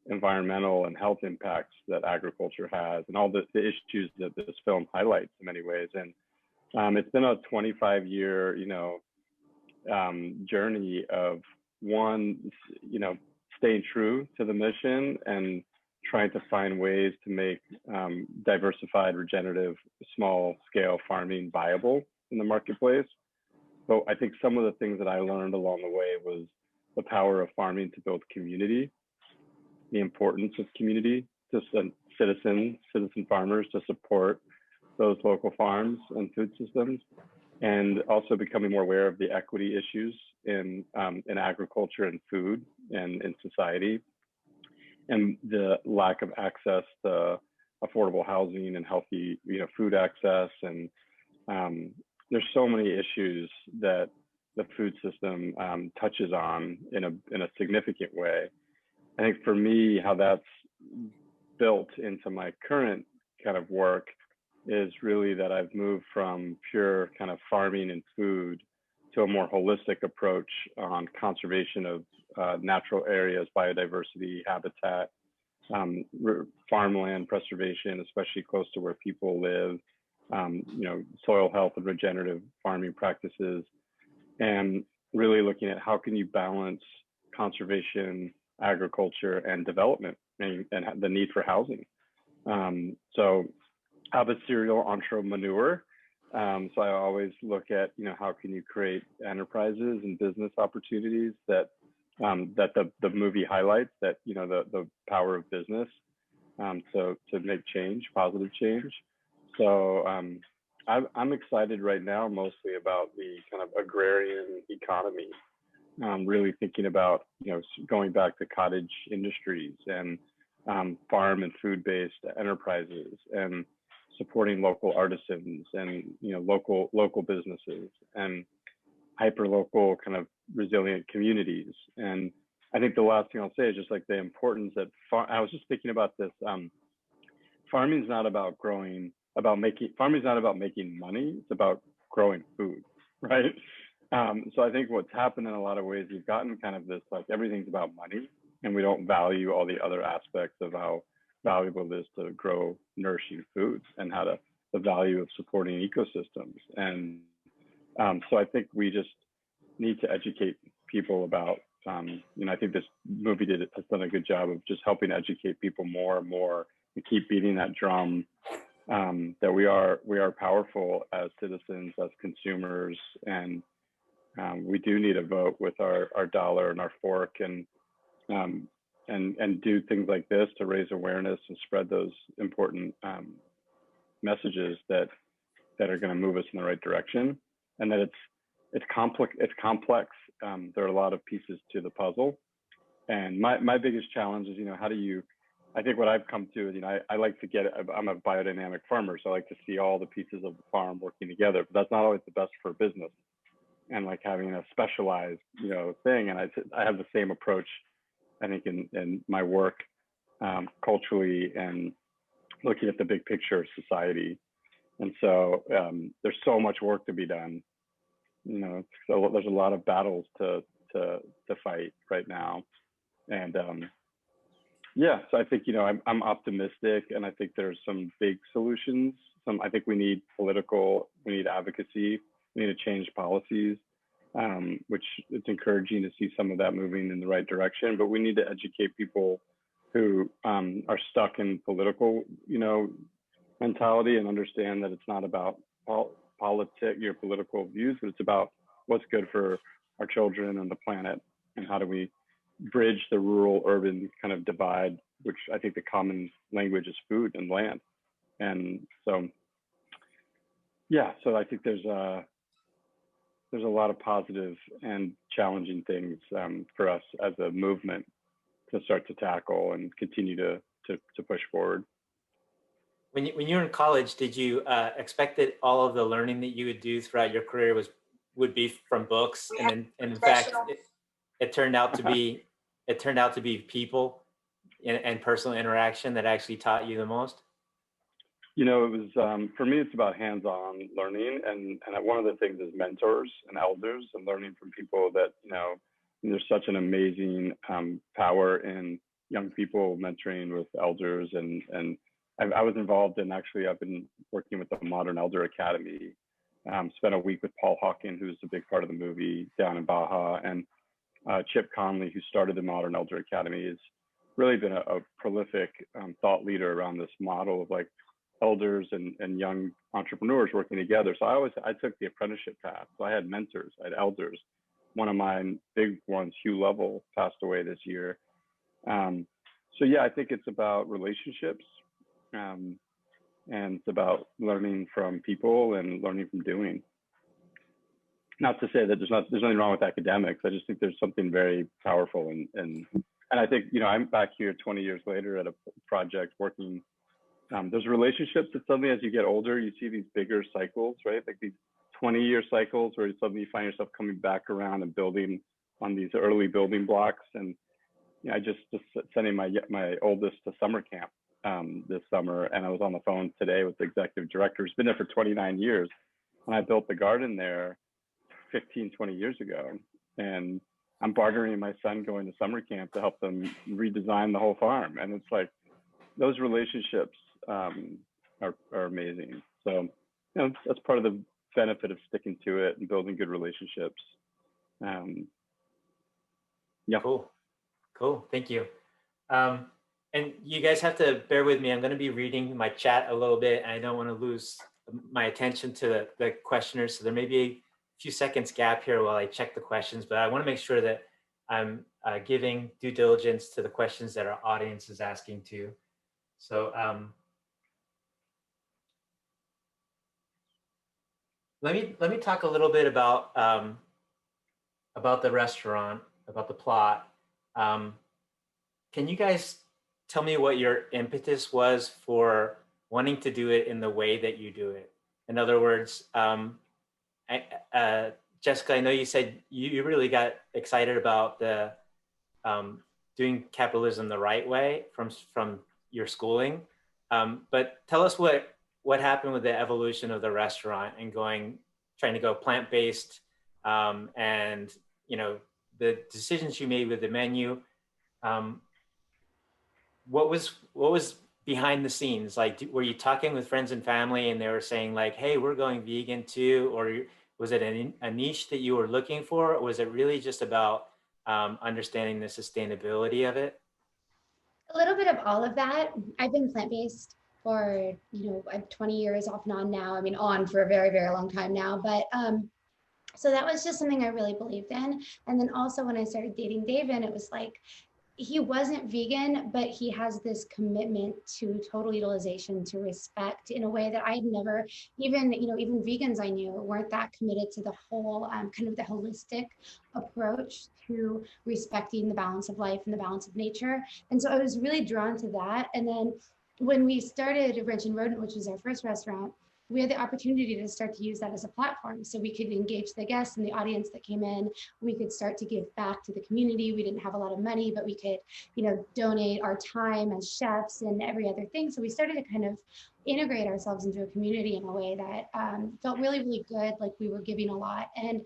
environmental and health impacts that agriculture has, and all the issues that this film highlights in many ways. And it's been a 25-year, journey of staying true to the mission and trying to find ways to make diversified, regenerative, small-scale farming viable in the marketplace. So I think some of the things that I learned along the way was the power of farming to build community, the importance of community, just citizen farmers to support those local farms and food systems, and also becoming more aware of the equity issues in agriculture and food and in society, and the lack of access to affordable housing and healthy, food access. And there's so many issues that the food system touches on in a significant way. I think for me, how that's built into my current kind of work is really that I've moved from pure kind of farming and food to a more holistic approach on conservation of natural areas, biodiversity, habitat, farmland preservation, especially close to where people live, soil health and regenerative farming practices, and really looking at how can you balance conservation, agriculture, and development, and the need for housing. So I have a serial entrepreneur. So I always look at, how can you create enterprises and business opportunities that the movie highlights, that, the power of business, so to make change, positive change. So I'm excited right now, mostly about the kind of agrarian economy, really thinking about, going back to cottage industries and farm and food-based enterprises, and supporting local artisans and, local businesses and hyper-local kind of resilient communities. And I think the last thing I'll say is just like the importance that I was just thinking about this. Farming is not about farming is not about making money. It's about growing food, right? So I think what's happened in a lot of ways, we've gotten kind of this, like, everything's about money, and we don't value all the other aspects of how valuable it is to grow nourishing foods, and the value of supporting ecosystems. And so I think we just need to educate people about, I think this movie has done a good job of just helping educate people more and more, and keep beating that drum, that we are powerful as citizens, as consumers, and we do need to vote with our dollar and our fork, and do things like this to raise awareness and spread those important messages that are going to move us in the right direction, and that it's complex. There are a lot of pieces to the puzzle, and my biggest challenge is, how do you? I think what I've come to is, I like to I'm a biodynamic farmer, so I like to see all the pieces of the farm working together, but that's not always the best for business, and like having a specialized, thing. And I have the same approach, I think, in my work, culturally, and looking at the big picture of society. And so there's so much work to be done. So there's a lot of battles to fight right now. And so I think, I'm optimistic, and I think there's some big solutions. I think we need advocacy, we need to change policies, which it's encouraging to see some of that moving in the right direction. But we need to educate people who are stuck in political, mentality, and understand that it's not about your political views, but it's about what's good for our children and the planet, and how do we bridge the rural urban kind of divide, which I think the common language is food and land. And so I think there's a lot of positive and challenging things for us as a movement to start to tackle and continue to push forward. When you were in college, did you expect that all of the learning that you would do throughout your career would be from books, and in fact, it turned out to be people and personal interaction that actually taught you the most? It was, for me, it's about hands-on learning, and one of the things is mentors and elders, and learning from people that, there's such an amazing power in young people mentoring with elders. And I was involved in, actually, I've been working with the Modern Elder Academy, spent a week with Paul Hawken, who's a big part of the movie, down in Baja, and Chip Conley, who started the Modern Elder Academy, has really been a prolific thought leader around this model of, like, elders and young entrepreneurs working together. So I took the apprenticeship path. So I had mentors, I had elders. One of my big ones, Hugh Lovell, passed away this year. So yeah, I think it's about relationships, and it's about learning from people and learning from doing. Not to say that there's nothing wrong with academics. I just think there's something very powerful and I think, you know, I'm back here 20 years later at a project working. There's relationships that suddenly, as you get older, you see these bigger cycles, right? Like these 20-year cycles where suddenly you find yourself coming back around and building on these early building blocks. And you know, I just sending my oldest to summer camp this summer, and I was on the phone today with the executive director who's been there for 29 years. And I built the garden there 15, 20 years ago. And I'm bartering my son going to summer camp to help them redesign the whole farm. And it's like, those relationships are amazing. So, you know, that's part of the benefit of sticking to it and building good relationships. Yeah. Cool. Thank you. And you guys have to bear with me. I'm going to be reading my chat a little bit, and I don't want to lose my attention to the questioners. So there may be a few seconds gap here while I check the questions, but I want to make sure that I'm giving due diligence to the questions that our audience is asking too. So let me talk a little bit about the restaurant, about the plot. Can you guys tell me what your impetus was for wanting to do it in the way that you do it? In other words, Jessica, I know you said you really got excited about the doing capitalism the right way from your schooling, but tell us what happened with the evolution of the restaurant and trying to go plant-based, and you know, the decisions you made with the menu. What was behind the scenes? Like, were you talking with friends and family and they were saying like, hey, we're going vegan too? Or was it a niche that you were looking for? Or was it really just about understanding the sustainability of it? A little bit of all of that. I've been plant-based for, you know, 20 years off and on now. I mean, on for a very, very long time now. But so that was just something I really believed in. And then also when I started dating Davin, it was like, he wasn't vegan, but he has this commitment to total utilization, to respect in a way that I'd never, even vegans I knew weren't that committed to the whole kind of the holistic approach to respecting the balance of life and the balance of nature. And so I was really drawn to that. And then when we started Wrench and Rodent, which was our first restaurant, we had the opportunity to start to use that as a platform. So we could engage the guests and the audience that came in. We could start to give back to the community. We didn't have a lot of money, but we could, you know, donate our time as chefs and every other thing. So we started to kind of integrate ourselves into a community in a way that felt really, really good. Like we were giving a lot. And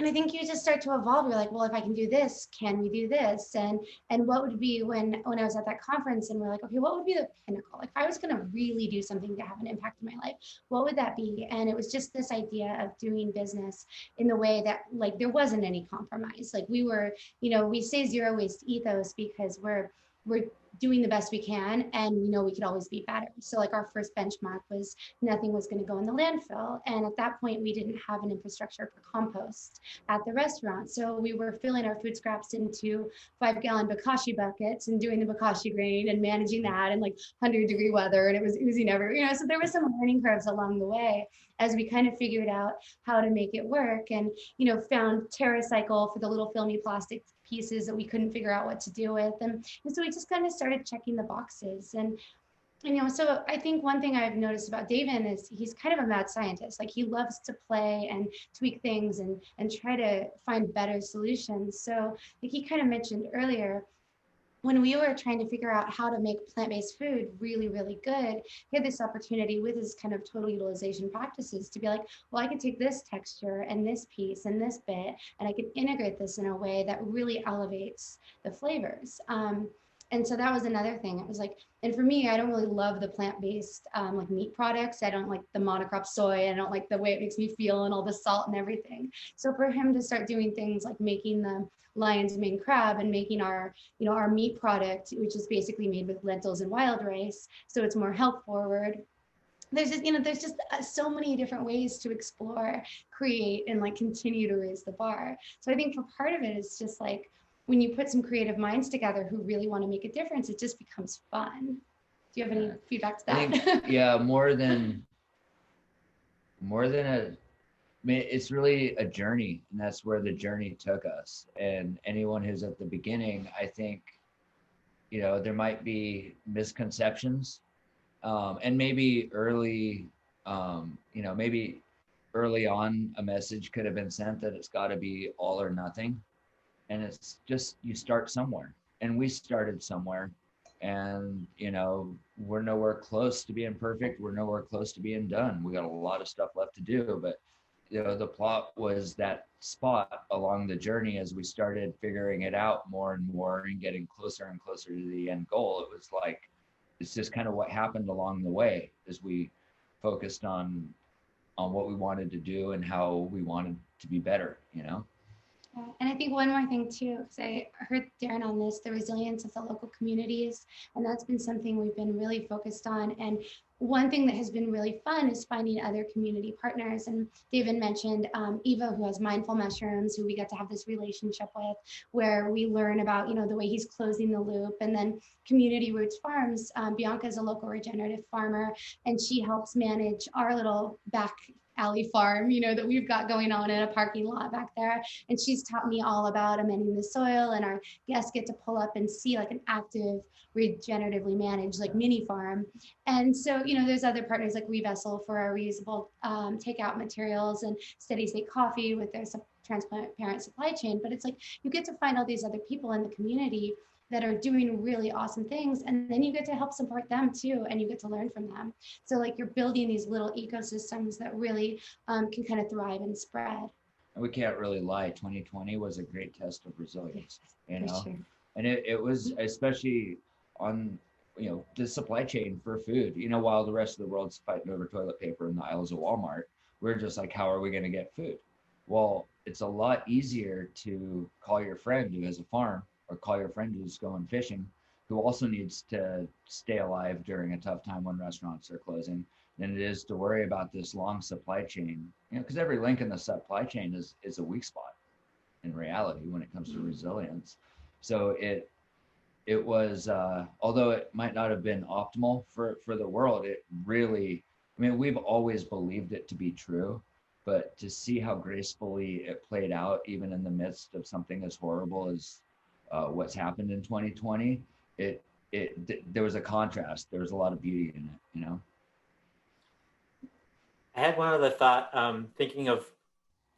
I think you just start to evolve. You're like, well, if I can do this, can we do this? And what would be when I was at that conference and we're like, okay, what would be the pinnacle? Like if I was going to really do something to have an impact in my life, what would that be? And it was just this idea of doing business in the way that like there wasn't any compromise. Like we were, you know, we say zero waste ethos because we're doing the best we can, and we know we could always be better. So like our first benchmark was nothing was going to go in the landfill, and at that point we didn't have an infrastructure for compost at the restaurant, so we were filling our food scraps into 5-gallon bokashi buckets and doing the bokashi grain and managing that in like 100-degree weather, and it was oozing everywhere, you know. So there were some learning curves along the way as we kind of figured out how to make it work, and you know, found TerraCycle for the little filmy plastic pieces that we couldn't figure out what to do with, and so we just kind of started checking the boxes. And you know, so I think one thing I've noticed about Davin is he's kind of a mad scientist. Like he loves to play and tweak things and try to find better solutions. So like he kind of mentioned earlier, when we were trying to figure out how to make plant-based food really, really good, he had this opportunity with his kind of total utilization practices to be like, well, I could take this texture and this piece and this bit, and I could integrate this in a way that really elevates the flavors. And so that was another thing. It was like, and for me, I don't really love the plant-based like meat products. I don't like the monocrop soy. I don't like the way it makes me feel and all the salt and everything. So for him to start doing things like making the lion's mane crab and making our, you know, our meat product, which is basically made with lentils and wild rice, so it's more health forward. There's just, you know, there's just so many different ways to explore, create, and like continue to raise the bar. So I think for part of it, it's just like, when you put some creative minds together who really want to make a difference, it just becomes fun. Do you have any feedback to that? I think, yeah, more than I mean, it's really a journey, and that's where the journey took us. And anyone who's at the beginning, I think, there might be misconceptions, and maybe maybe early on a message could have been sent that it's got to be all or nothing. And it's just, you start somewhere, and we started somewhere, and we're nowhere close to being perfect. We're nowhere close to being done. We got a lot of stuff left to do, but the plot was that spot along the journey as we started figuring it out more and more and getting closer and closer to the end goal. It was like, it's just kind of what happened along the way as we focused on what we wanted to do and how we wanted to be better. And I think one more thing too, because I heard Daron on this, the resilience of the local communities, and that's been something we've been really focused on. And one thing that has been really fun is finding other community partners. And Davin mentioned Eva, who has Mindful Mushrooms, who we get to have this relationship with, where we learn about, the way he's closing the loop. And then Community Roots Farms, Bianca is a local regenerative farmer, and she helps manage our little back alley farm, that we've got going on in a parking lot back there. And she's taught me all about amending the soil, and our guests get to pull up and see like an active, regeneratively managed like mini farm. And so, there's other partners like WeVessel for our reusable takeout materials, and Steady State Coffee with their transparent supply chain. But it's like, you get to find all these other people in the community that are doing really awesome things, and then you get to help support them too, and you get to learn from them. So like, you're building these little ecosystems that really can kind of thrive and spread. And we can't really lie, 2020 was a great test of resilience, Sure. And it was, especially on the supply chain for food, while the rest of the world's fighting over toilet paper in the aisles of Walmart, we're just like, how are we going to get food? Well, it's a lot easier to call your friend who has a farm, or call your friend who's going fishing, who also needs to stay alive during a tough time when restaurants are closing, than it is to worry about this long supply chain. Because every link in the supply chain is a weak spot in reality when it comes to resilience. So it was, although it might not have been optimal for the world, it really, we've always believed it to be true, but to see how gracefully it played out, even in the midst of something as horrible as what's happened in 2020, there was a contrast. There was a lot of beauty in it, I had one other thought, thinking of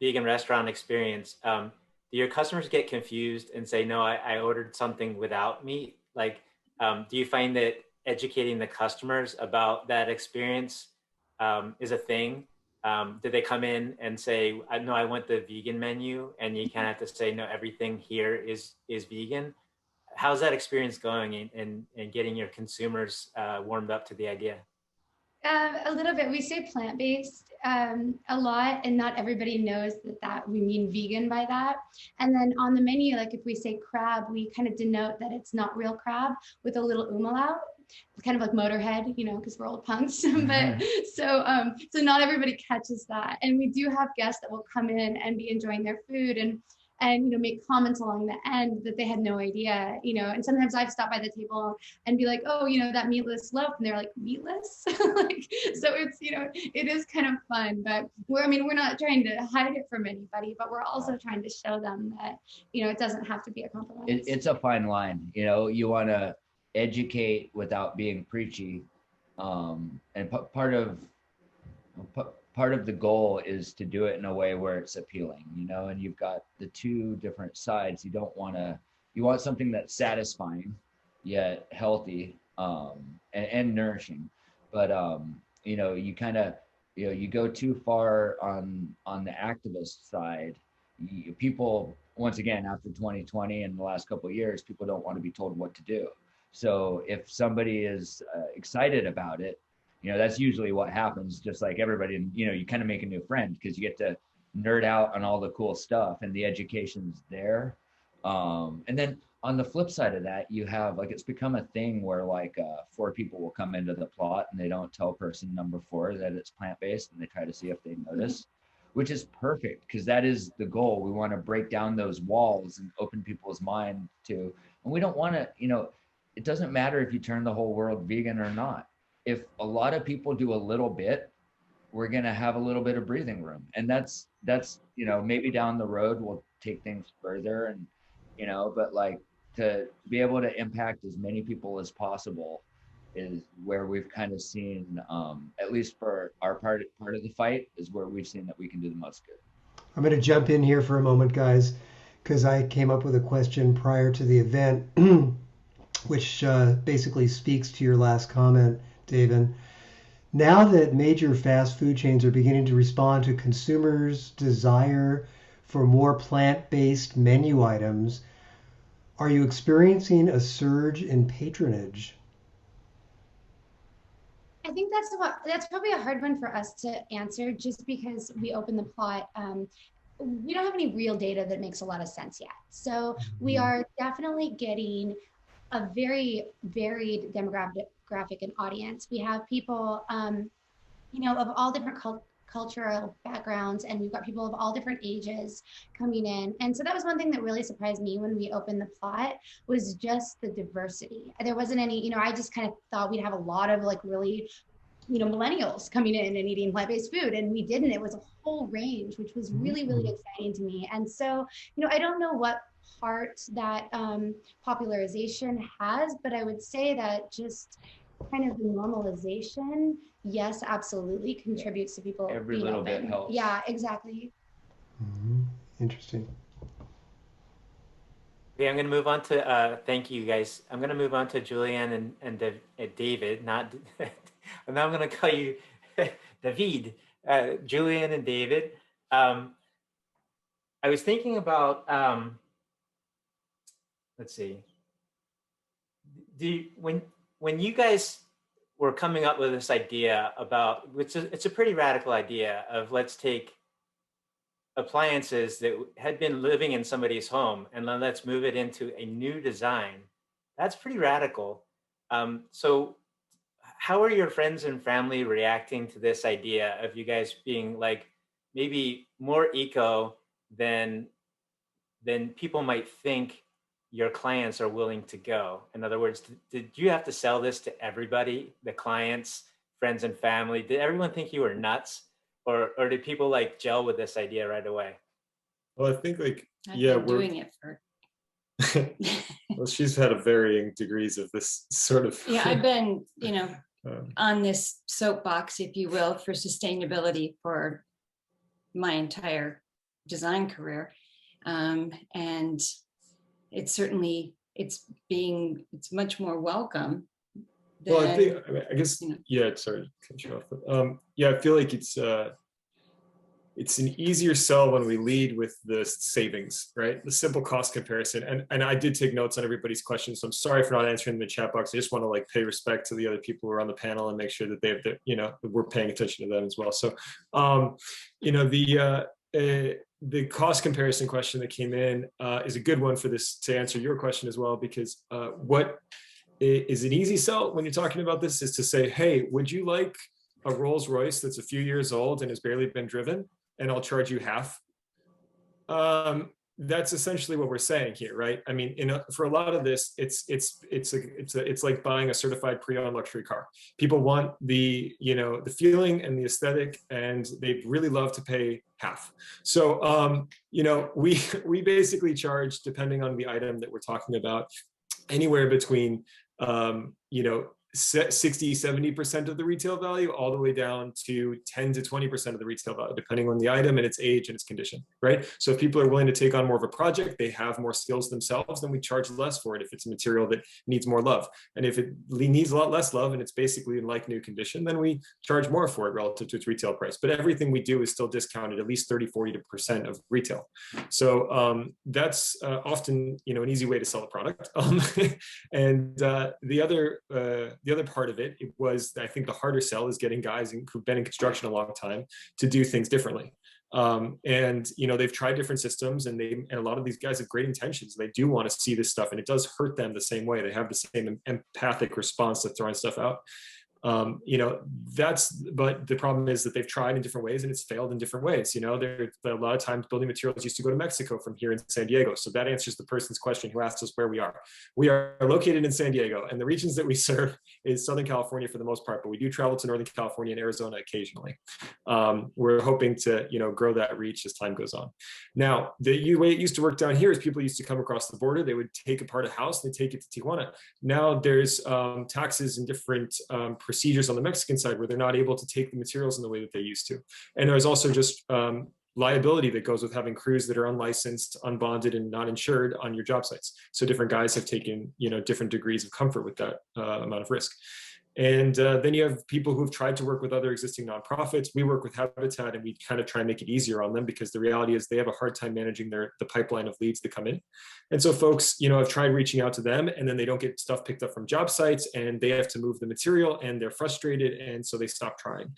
vegan restaurant experience. Do your customers get confused and say, no, I ordered something without meat? Like, do you find that educating the customers about that experience is a thing? Did they come in and say, no, I want the vegan menu, and you kind of have to say, no, everything here is vegan? How's that experience going in getting your consumers warmed up to the idea? A little bit. We say plant-based a lot, and not everybody knows that we mean vegan by that. And then on the menu, like if we say crab, we kind of denote that it's not real crab with a little umlaut, kind of like Motorhead, because we're old punks. But so not everybody catches that. And we do have guests that will come in and be enjoying their food and make comments along the end that they had no idea, and sometimes I've stopped by the table and be like, oh, that meatless loaf, and they're like, meatless? Like, so it's, it is kind of fun, but we're not trying to hide it from anybody, but we're also trying to show them that, it doesn't have to be a compromise. It's a fine line, you want to educate without being preachy, and part of the goal is to do it in a way where it's appealing, and you've got the two different sides. You want something that's satisfying yet healthy, and nourishing, but you kind of, you go too far on the activist side. People, once again, after 2020 and the last couple of years, people don't want to be told what to do. So if somebody is excited about it, that's usually what happens. Just like everybody, you kind of make a new friend because you get to nerd out on all the cool stuff, and the education's there. And then on the flip side of that, you have, like, it's become a thing where 4 people will come into the plot and they don't tell person number 4 that it's plant-based, and they try to see if they notice. which is perfect because that is the goal. We want to break down those walls and open people's mind to, and we don't want to, it doesn't matter if you turn the whole world vegan or not. If a lot of people do a little bit, we're going to have a little bit of breathing room. And that's, maybe down the road, we'll take things further and, but like to be able to impact as many people as possible is where we've kind of seen, at least for our part of the fight, is where we've seen that we can do the most good. I'm going to jump in here for a moment, guys, because I came up with a question prior to the event, which basically speaks to your last comment, Davin. Now that major fast food chains are beginning to respond to consumers' desire for more plant-based menu items, are you experiencing a surge in patronage? I think that's probably a hard one for us to answer, just because we opened the plot. We don't have any real data that makes a lot of sense yet. So we are definitely getting a very varied demographic and audience. We have people, of all different cultural backgrounds, and we've got people of all different ages coming in. And so that was one thing that really surprised me when we opened the plot, was just the diversity. There wasn't any, I just kind of thought we'd have a lot of like really, millennials coming in and eating plant-based food, and we didn't. It was a whole range, which was really, really exciting to me. And so, I don't know what part that popularization has, but I would say that just kind of the normalization, yes, absolutely contributes to people. Every little bit helps. Yeah, exactly. Interesting. Okay, I'm going to move on to, thank you guys. I'm going to move on to Juliann and David, not, and now I'm going to call you David, Juliann and David. I was thinking about, let's see, when you guys were coming up with this idea about, it's a pretty radical idea of, let's take appliances that had been living in somebody's home and then let's move it into a new design. That's pretty radical. So how are your friends and family reacting to this idea of you guys being like maybe more eco than people might think your clients are willing to go? In other words, did you have to sell this to everybody, the clients, friends and family? Did everyone think you were nuts? Or did people like gel with this idea right away? Well, I think we're doing it for. Well, she's had a varying degrees of this sort of. Yeah, I've been, on this soapbox, if you will, for sustainability for my entire design career. And it's much more welcome. Well, I guess, yeah, sorry to cut you off. Yeah, I feel like it's an easier sell when we lead with the savings, right? The simple cost comparison. And I did take notes on everybody's questions, so I'm sorry for not answering in the chat box. I just want to pay respect to the other people who are on the panel and make sure that they have we're paying attention to them as well. So, the cost comparison question that came in is a good one for this, to answer your question as well, because what is an easy sell when you're talking about this is to say, hey, would you like a Rolls Royce that's a few years old and has barely been driven, and I'll charge you half? That's essentially what we're saying here, right? I mean, for a lot of this, it's like buying a certified pre-owned luxury car. People want the feeling and the aesthetic, and they really love to pay half. So we basically charge, depending on the item that we're talking about, anywhere between 60-70% of the retail value, all the way down to 10 to 20% of the retail value, depending on the item and its age and its condition, right? So if people are willing to take on more of a project, they have more skills themselves, then we charge less for it if it's a material that needs more love. And if it needs a lot less love and it's basically in like new condition, then we charge more for it relative to its retail price. But everything we do is still discounted at least 30-40% of retail. So that's often an easy way to sell a product. And the other part of it was, I think the harder sell is getting guys who've been in construction a long time to do things differently. And they've tried different systems, and a lot of these guys have great intentions. They do want to see this stuff, and it does hurt them the same way. They have the same empathic response to throwing stuff out. You know, but the problem is that they've tried in different ways and it's failed in different ways. You know, there a lot of times building materials used to go to Mexico from here in San Diego. So that answers the person's question who asked us where we are. We are located in San Diego, and the regions that we serve is Southern California for the most part, but we do travel to Northern California and Arizona occasionally. We're hoping to, you know, grow that reach as time goes on. Now, the way it used to work down here is people used to come across the border, they would take apart a house, they take it to Tijuana. Now there's taxes and different procedures on the Mexican side where they're not able to take the materials in the way that they used to. And there's also just liability that goes with having crews that are unlicensed, unbonded, and not insured on your job sites. So different guys have taken, you know, different degrees of comfort with that amount of risk. And then you have people who've tried to work with other existing nonprofits. We work with Habitat, and we kind of try and make it easier on them, because the reality is they have a hard time managing the pipeline of leads that come in. And so folks, you know, have tried reaching out to them, and then they don't get stuff picked up from job sites, and they have to move the material, and they're frustrated, and so they stop trying.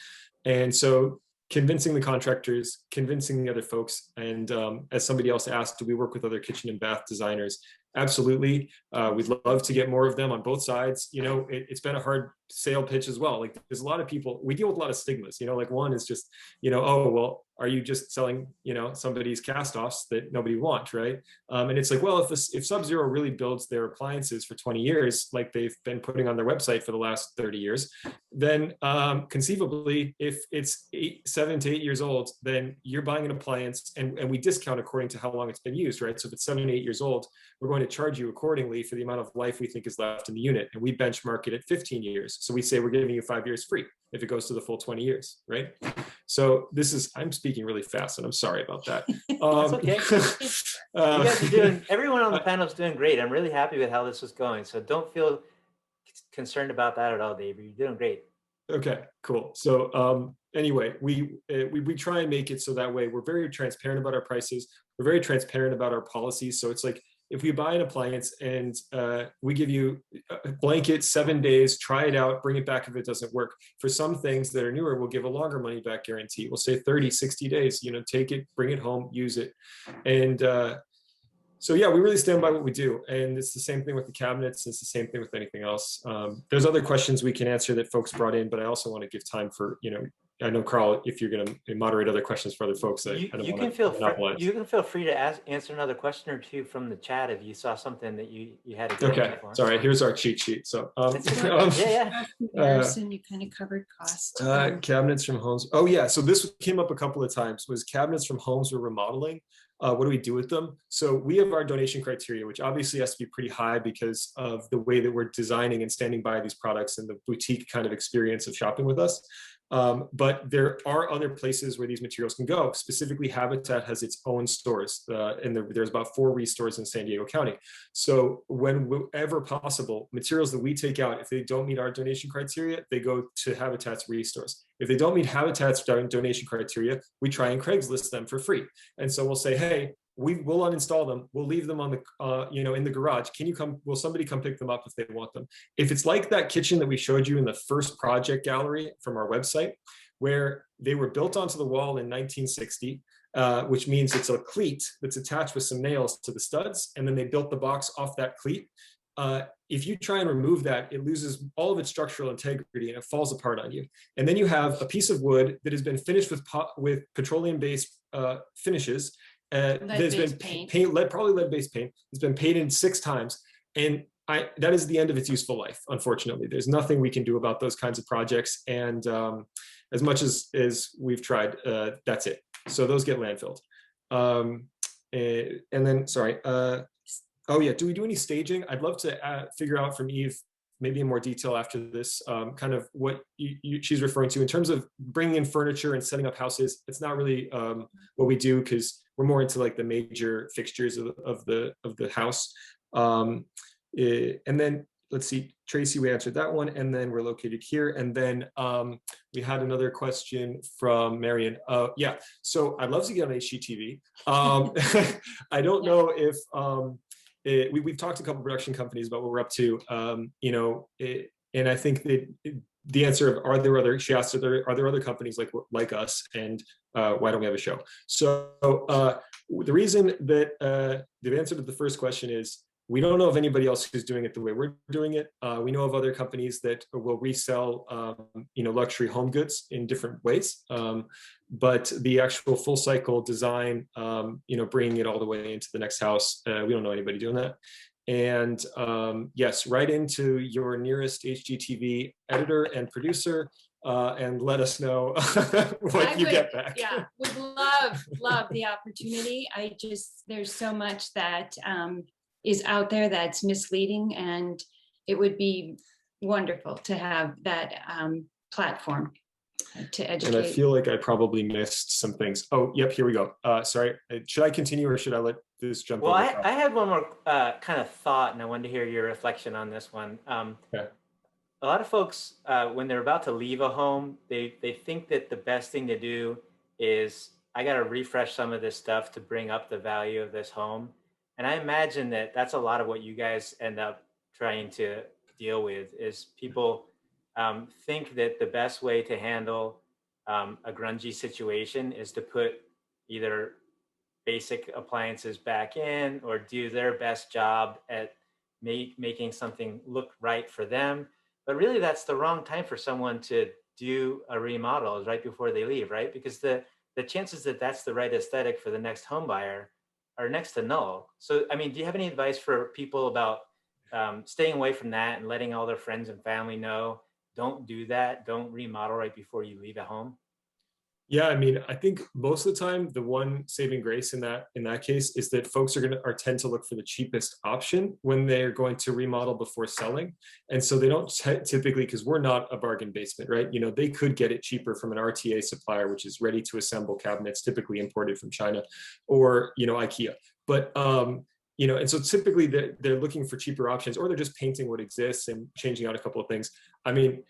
And so convincing the contractors, convincing the other folks, and as somebody else asked, do we work with other kitchen and bath designers? Absolutely. We'd love to get more of them on both sides. You know, it's been a hard sale pitch as well. Like, there's a lot of people, we deal with a lot of stigmas, you know, like one is just, you know, oh, well, are you just selling, you know, somebody's cast-offs that nobody wants, right? And it's like, well, if Sub-Zero really builds their appliances for 20 years, like they've been putting on their website for the last 30 years, then conceivably, if it's 7 to 8 years old, then you're buying an appliance, and we discount according to how long it's been used, right? So if it's 7 to 8 years old, we're going to charge you accordingly for the amount of life we think is left in the unit. And we benchmark it at 15 years. So we say we're giving you 5 years free if it goes to the full 20 years, right? So this is, I'm speaking really fast, and I'm sorry about that. That's okay. You guys are doing, everyone on the panel is doing great. I'm really happy with how this is going. So don't feel concerned about that at all, Dave. You're doing great. Okay, cool. So anyway, we try and make it so that way we're very transparent about our prices. We're very transparent about our policies. So it's like, if we buy an appliance and we give you a blanket 7 days, try it out, bring it back if it doesn't work. For some things that are newer, we'll give a longer money back guarantee. We'll say 30, 60 days, you know, take it, bring it home, use it. And so yeah, we really stand by what we do. And it's the same thing with the cabinets. It's the same thing with anything else. There's other questions we can answer that folks brought in, but I also want to give time for, you know, I know, Carl, if you're going to moderate other questions for other folks, you can feel free to answer another question or two from the chat if you saw something that you had to okay, sorry, here's our cheat sheet. So Emerson, you kind of covered cost. Cabinets from homes. Oh yeah, so this came up a couple of times, was cabinets from homes we're remodeling. What do we do with them? So we have our donation criteria, which obviously has to be pretty high because of the way that we're designing and standing by these products and the boutique kind of experience of shopping with us. But there are other places where these materials can go. Specifically, Habitat has its own stores, and there's about 4 restores in San Diego County. So whenever possible, materials that we take out, if they don't meet our donation criteria, they go to Habitat's restores. If they don't meet Habitat's donation criteria, we try and Craigslist them for free. And so we'll say, hey, we'll uninstall them. We'll leave them on the, you know, in the garage. Can you come? Will somebody come pick them up if they want them? If it's like that kitchen that we showed you in the first project gallery from our website, where they were built onto the wall in 1960, which means it's a cleat that's attached with some nails to the studs, and then they built the box off that cleat. If you try and remove that, it loses all of its structural integrity and it falls apart on you. And then you have a piece of wood that has been finished with petroleum-based finishes. There's been probably lead-based paint. It's been painted 6 times, and that is the end of its useful life. Unfortunately, there's nothing we can do about those kinds of projects. And as much as we've tried, that's it. So those get landfilled. And then, sorry. Oh yeah, do we do any staging? I'd love to figure out from Eve, maybe in more detail after this, kind of what she's referring to in terms of bringing in furniture and setting up houses. It's not really what we do, because we're more into like the major fixtures of the house. And then let's see, Tracy, we answered that one, and then we're located here. And then we had another question from Marion. Yeah, so I'd love to get on HGTV. I don't know if we've talked to a couple production companies about what we're up to, you know, and I think that the answer of she asked, are there other companies like us, and why don't we have a show? So the reason that the answer to the first question is, We don't know of anybody else who's doing it the way we're doing it. We know of other companies that will resell, luxury home goods in different ways. But the actual full cycle design, bringing it all the way into the next house, we don't know anybody doing that. And yes, write into your nearest HGTV editor and producer and let us know what you get back. Yeah, would love the opportunity. There's so much that is out there that's misleading, and it would be wonderful to have that platform to educate. And I feel like I probably missed some things. Oh, yep, here we go. Sorry, should I continue or should I let this jump over? Well, I had one more kind of thought, and I wanted to hear your reflection on this one. Okay. A lot of folks, when they're about to leave a home, they think that the best thing to do is, I got to refresh some of this stuff to bring up the value of this home. And I imagine that that's a lot of what you guys end up trying to deal with, is people think that the best way to handle a grungy situation is to put either basic appliances back in or do their best job at making something look right for them. But really, that's the wrong time for someone to do a remodel, is right before they leave, right? Because the chances that that's the right aesthetic for the next home buyer are next to null. So, I mean, do you have any advice for people about staying away from that and letting all their friends and family know, don't do that, don't remodel right before you leave a home? Yeah, I mean, I think most of the time, the one saving grace in that case is that folks are tend to look for the cheapest option when they're going to remodel before selling, and so they don't typically, because we're not a bargain basement, right? They could get it cheaper from an RTA supplier, which is ready to assemble cabinets, typically imported from China, or IKEA. But and so typically they're looking for cheaper options, or they're just painting what exists and changing out a couple of things. I mean.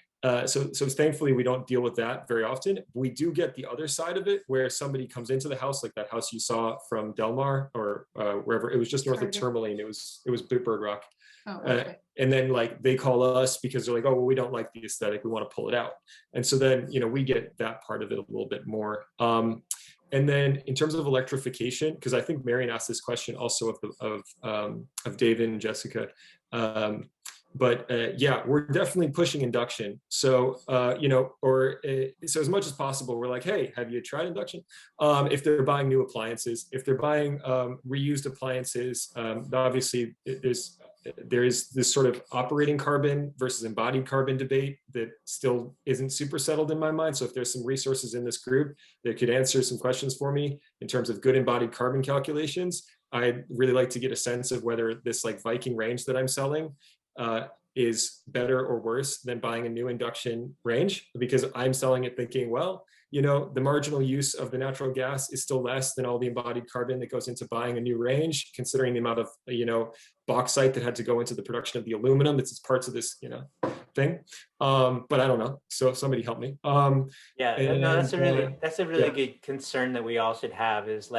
So thankfully we don't deal with that very often. We do get the other side of it, where somebody comes into the house, like that house you saw from Del Mar or wherever. It was just north of Tourmaline. It was Bird Rock. Oh, okay. And then they call us because they're like, oh, well, we don't like the aesthetic, we want to pull it out. And so then we get that part of it a little bit more. And then in terms of electrification, because I think Marion asked this question also of Davin and Jessica. But yeah, we're definitely pushing induction. So, so as much as possible, we're like, hey, have you tried induction? If they're buying new appliances, if they're buying reused appliances, obviously there is this sort of operating carbon versus embodied carbon debate that still isn't super settled in my mind. So if there's some resources in this group that could answer some questions for me in terms of good embodied carbon calculations, I'd really like to get a sense of whether this Viking range that I'm selling is better or worse than buying a new induction range, because I'm selling it thinking, well, the marginal use of the natural gas is still less than all the embodied carbon that goes into buying a new range, considering the amount of, bauxite that had to go into the production of the aluminum that's parts of this, thing. But I don't know. So somebody help me. That's a really good concern that we all should have, is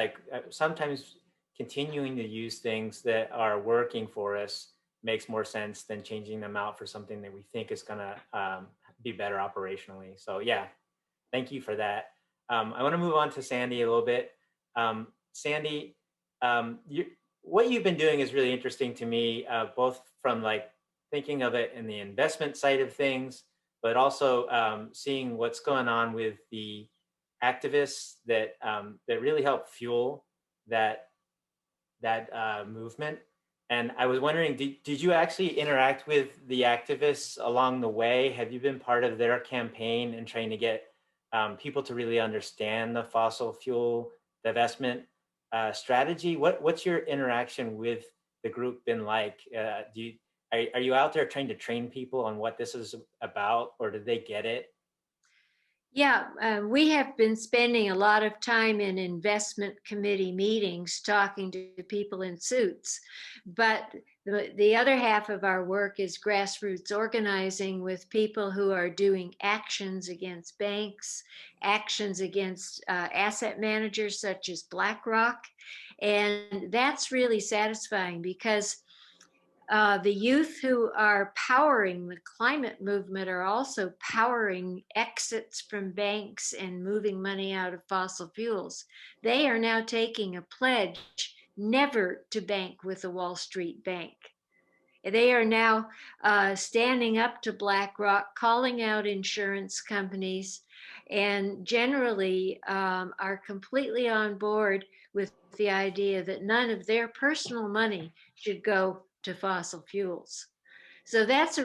sometimes continuing to use things that are working for us makes more sense than changing them out for something that we think is going to be better operationally. So yeah, thank you for that. I want to move on to Sandy a little bit. Sandy, what you've been doing is really interesting to me, both from thinking of it in the investment side of things, but also seeing what's going on with the activists that really help fuel that movement. And I was wondering, did you actually interact with the activists along the way? Have you been part of their campaign and trying to get people to really understand the fossil fuel divestment strategy? What's your interaction with the group been like? Are you out there trying to train people on what this is about, or did they get it? Yeah, we have been spending a lot of time in investment committee meetings talking to people in suits. But the other half of our work is grassroots organizing with people who are doing actions against banks, actions against asset managers such as BlackRock. And that's really satisfying, because the youth who are powering the climate movement are also powering exits from banks and moving money out of fossil fuels. They are now taking a pledge never to bank with a Wall Street bank. They are now standing up to BlackRock, calling out insurance companies, and generally are completely on board with the idea that none of their personal money should go to fossil fuels. So that's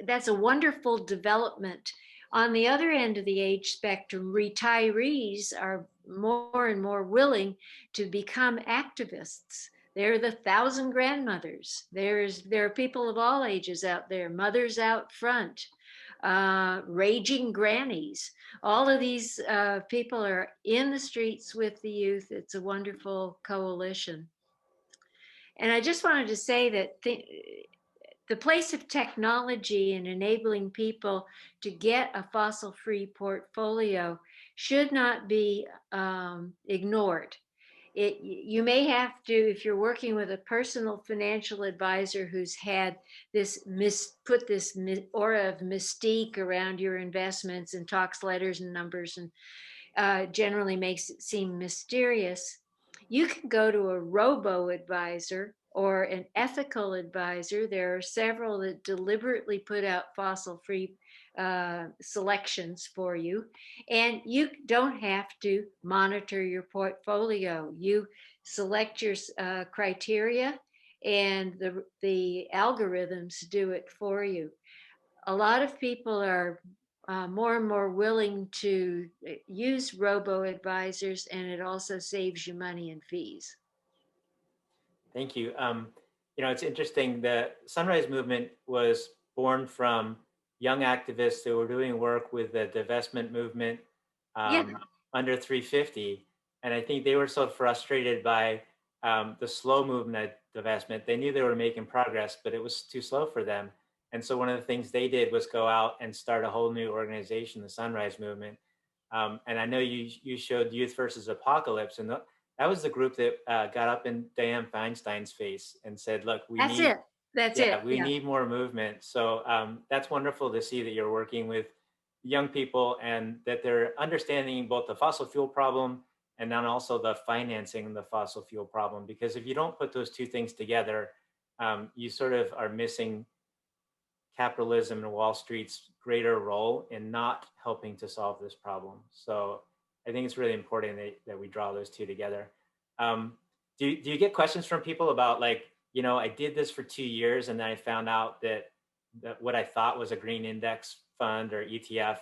that's a wonderful development. On the other end of the age spectrum, retirees are more and more willing to become activists. They're the 1,000 grandmothers. There are people of all ages out there, mothers out front, raging grannies. All of these people are in the streets with the youth. It's a wonderful coalition. And I just wanted to say that the place of technology in enabling people to get a fossil-free portfolio should not be ignored. You may have to, if you're working with a personal financial advisor who's had this put this aura of mystique around your investments and talks letters and numbers and generally makes it seem mysterious, you can go to a robo-advisor or an ethical advisor. There are several that deliberately put out fossil-free selections for you, and you don't have to monitor your portfolio. You select your criteria, and the algorithms do it for you. A lot of people are more and more willing to use robo-advisors, and it also saves you money and fees. Thank you. It's interesting. The Sunrise Movement was born from young activists who were doing work with the divestment movement under 350. And I think they were so frustrated by the slow movement of divestment. They knew they were making progress, but it was too slow for them. And so one of the things they did was go out and start a whole new organization, the Sunrise Movement. And I know you showed Youth versus Apocalypse, and that was the group that got up in Dianne Feinstein's face and said, look, we need more movement. So that's wonderful to see that you're working with young people and that they're understanding both the fossil fuel problem and then also the financing the fossil fuel problem. Because if you don't put those two things together, you sort of are missing capitalism and Wall Street's greater role in not helping to solve this problem. So I think it's really important that we draw those two together. Do you get questions from people about like, I did this for 2 years and then I found out that what I thought was a green index fund or ETF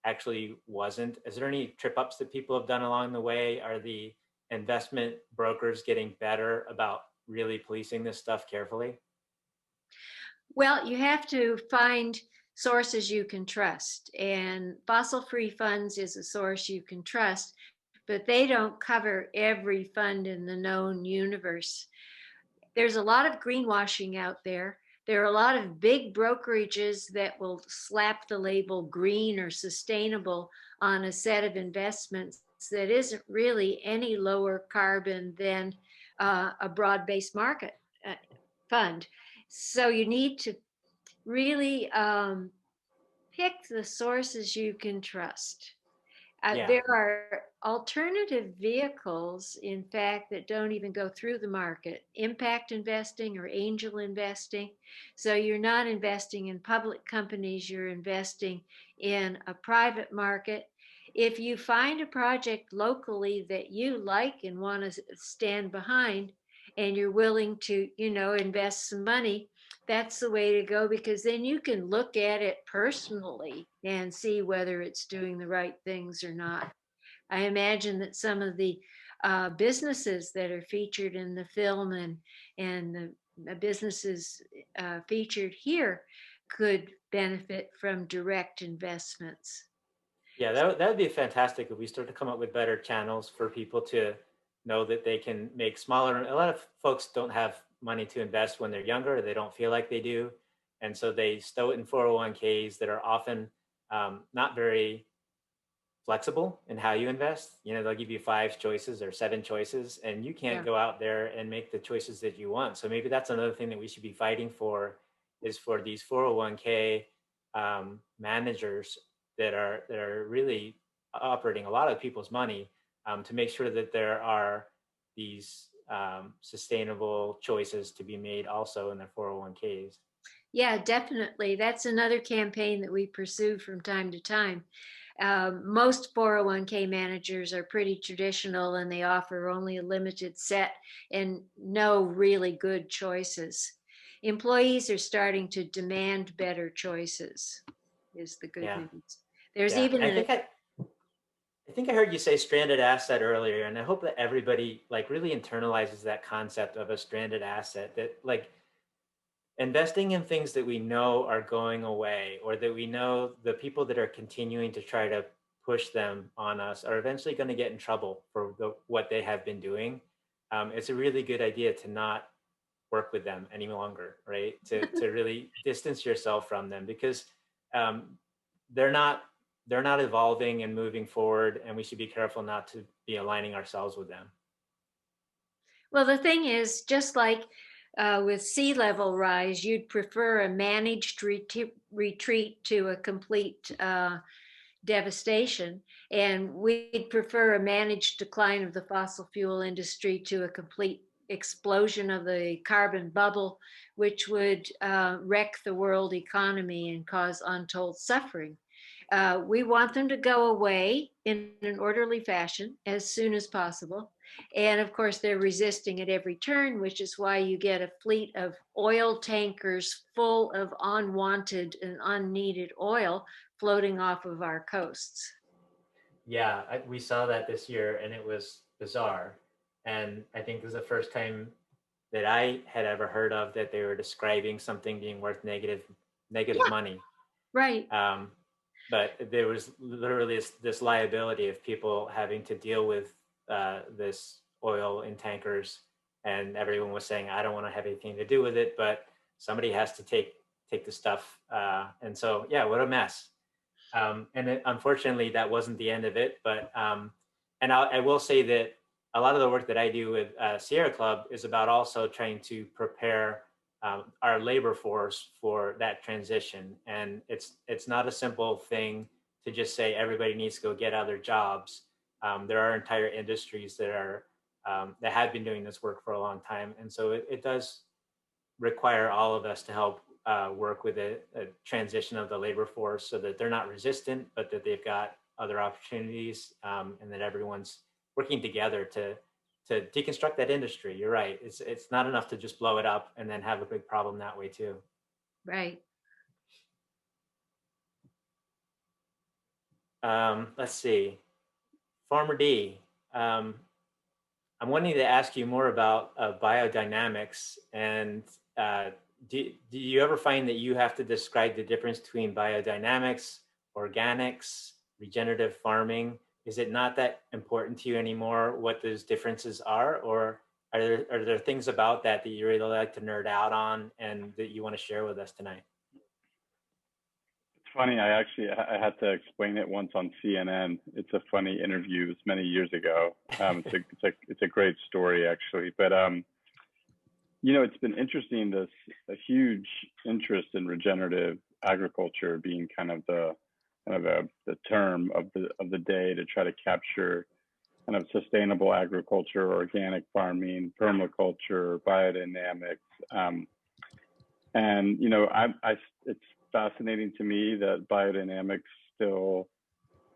actually wasn't? Is there any trip ups that people have done along the way? Are the investment brokers getting better about really policing this stuff carefully? Well, you have to find sources you can trust, and fossil-free funds is a source you can trust, but they don't cover every fund in the known universe. There's a lot of greenwashing out there. There are a lot of big brokerages that will slap the label green or sustainable on a set of investments that isn't really any lower carbon than a broad-based market fund. So you need to really pick the sources you can trust. There are alternative vehicles, in fact, that don't even go through the market, impact investing or angel investing. So you're not investing in public companies, you're investing in a private market. If you find a project locally that you like and want to stand behind, and you're willing to, invest some money, that's the way to go, because then you can look at it personally and see whether it's doing the right things or not. I imagine that some of the businesses that are featured in the film and the businesses featured here could benefit from direct investments. Yeah, that would be fantastic if we start to come up with better channels for people to know that they can make smaller. A lot of folks don't have money to invest when they're younger, or they don't feel like they do. And so they stow it in 401ks that are often not very flexible in how you invest. They'll give you 5 choices or 7 choices, and you can't go out there and make the choices that you want. So maybe that's another thing that we should be fighting for, is for these 401k managers that are really operating a lot of people's money, to make sure that there are these sustainable choices to be made also in their 401ks. Yeah, definitely. That's another campaign that we pursue from time to time. Most 401k managers are pretty traditional and they offer only a limited set and no really good choices. Employees are starting to demand better choices, is the good news. There's even I think I heard you say stranded asset earlier, and I hope that everybody like really internalizes that concept of a stranded asset, that like investing in things that we know are going away, or that we know the people that are continuing to try to push them on us are eventually going to get in trouble for what they have been doing. It's a really good idea to not work with them any longer, right? To really distance yourself from them, because they're not evolving and moving forward, and we should be careful not to be aligning ourselves with them. Well, the thing is, just like with sea level rise, you'd prefer a managed retreat to a complete devastation. And we'd prefer a managed decline of the fossil fuel industry to a complete explosion of the carbon bubble, which would wreck the world economy and cause untold suffering. We want them to go away in an orderly fashion as soon as possible. And of course, they're resisting at every turn, which is why you get a fleet of oil tankers full of unwanted and unneeded oil floating off of our coasts. Yeah, we saw that this year, and it was bizarre. And I think this is the first time that I had ever heard of that they were describing something being worth negative money. Right. But there was literally this liability of people having to deal with this oil in tankers, and everyone was saying, I don't want to have anything to do with it, but somebody has to take the stuff. And so, yeah, what a mess. Unfortunately, that wasn't the end of it. But I will say that a lot of the work that I do with Sierra Club is about also trying to prepare our labor force for that transition. And it's not a simple thing to just say everybody needs to go get other jobs. There are entire industries that are that have been doing this work for a long time, and so it does require all of us to help work with a transition of the labor force, so that they're not resistant, but that they've got other opportunities, and that everyone's working together to deconstruct that industry. You're right. It's not enough to just blow it up and then have a big problem that way too. Right. Let's see. Farmer D, I'm wanting to ask you more about biodynamics. And do you ever find that you have to describe the difference between biodynamics, organics, regenerative farming? Is it not that important to you anymore what those differences are, or are there things about that you really like to nerd out on and that you want to share with us tonight? It's funny. I had to explain it once on CNN. It's a funny interview. It was many years ago. It's a great story actually. But it's been interesting. A huge interest in regenerative agriculture being kind of the term of the day to try to capture kind of sustainable agriculture, organic farming, permaculture, biodynamics, and it's fascinating to me that biodynamics still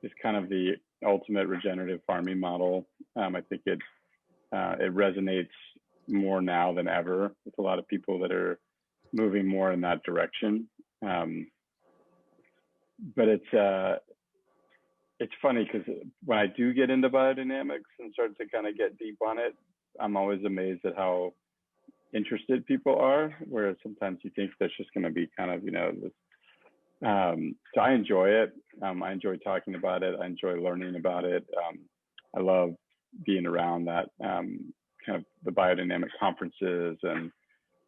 is kind of the ultimate regenerative farming model. I think it resonates more now than ever with a lot of people that are moving more in that direction. But it's funny because when I do get into biodynamics and start to kind of get deep on it, I'm always amazed at how interested people are, whereas sometimes you think that's just going to be kind of, this. So I enjoy it. I enjoy talking about it. I enjoy learning about it. I love being around that kind of the biodynamic conferences, and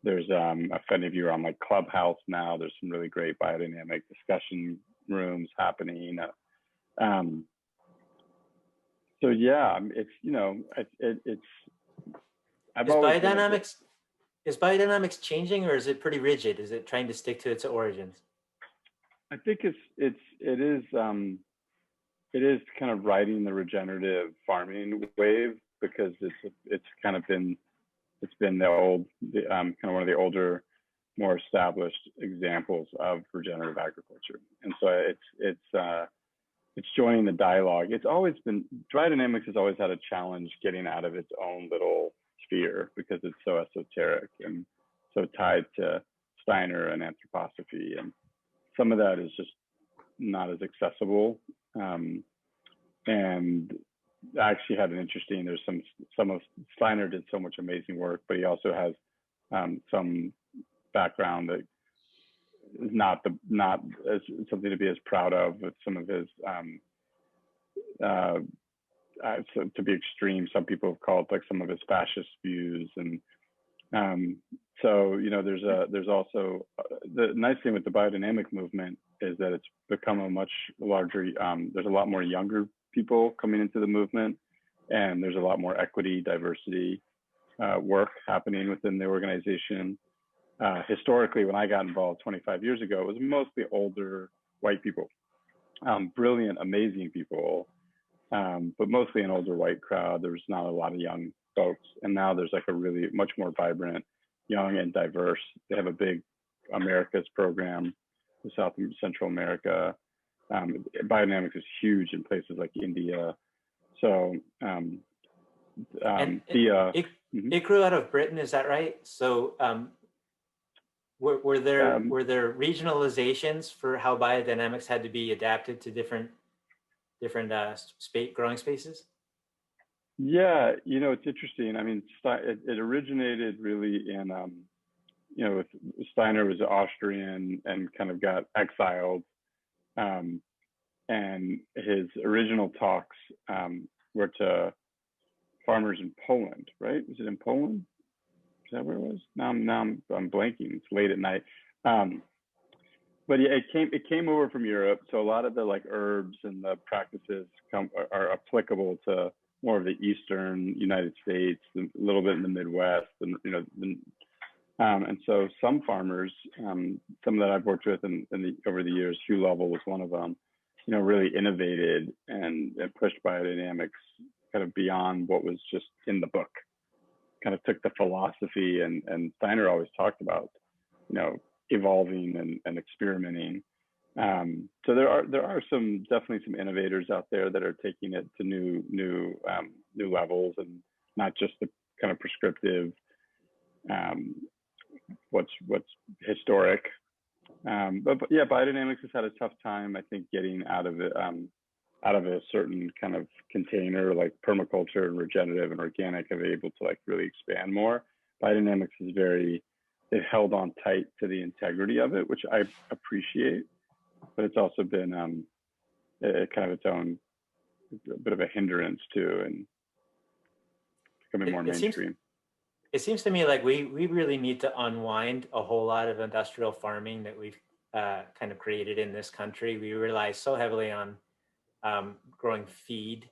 there's if any of you are on like Clubhouse now, there's some really great biodynamic discussion rooms happening. So yeah, it's Is biodynamics changing, or is it pretty rigid? Is it trying to stick to its origins? I think it is kind of riding the regenerative farming wave. because it's kind of been kind of one of the older, more established examples of regenerative agriculture. And so it's joining the dialogue. It's always been, dry dynamics has always had a challenge getting out of its own little sphere because it's so esoteric and so tied to Steiner and anthroposophy. And some of that is just not as accessible. And I actually had an interesting, there's some of Steiner did so much amazing work, but he also has some background that is not as something to be as proud of with some of his so to be extreme, some people have called like some of his fascist views. And so, you know, there's also the nice thing with the biodynamic movement is that it's become a much larger, there's a lot more younger people coming into the movement, and there's a lot more equity, diversity work happening within the organization. Historically, when I got involved 25 years ago, it was mostly older white people, brilliant, amazing people, but mostly an older white crowd. There was not a lot of young folks. And now there's like a really much more vibrant, young and diverse. They have a big Americas program for South and Central America. Biodynamics is huge in places like India. So it grew out of Britain, is that right? So were there regionalizations for how biodynamics had to be adapted to different growing spaces? Yeah, you know, it's interesting. I mean, it originated really in, you know, Steiner was Austrian and kind of got exiled. And his original talks were to farmers in Poland, right? Was it in Poland? Is that where it was? Now I'm blanking. It's late at night. But yeah, it came over from Europe. So a lot of the like herbs and the practices are applicable to more of the Eastern United States, a little bit in the Midwest, and you know, and so some farmers, some that I've worked with over the years, Hugh Lovell was one of them, you know, really innovated and pushed biodynamics kind of beyond what was just in the book. Kind of took the philosophy, and Steiner always talked about, you know, evolving and experimenting. So there are definitely some innovators out there that are taking it to new levels, and not just the kind of prescriptive what's historic. But yeah, biodynamics has had a tough time, I think, getting out of it, out of a certain kind of container like permaculture and regenerative and organic have been able to like really expand more. Biodynamics is they've held on tight to the integrity of it, which I appreciate, but it's also been kind of its own a bit of a hindrance too, and becoming more mainstream. It seems to me like we really need to unwind a whole lot of industrial farming that we've kind of created in this country. We rely so heavily on growing feed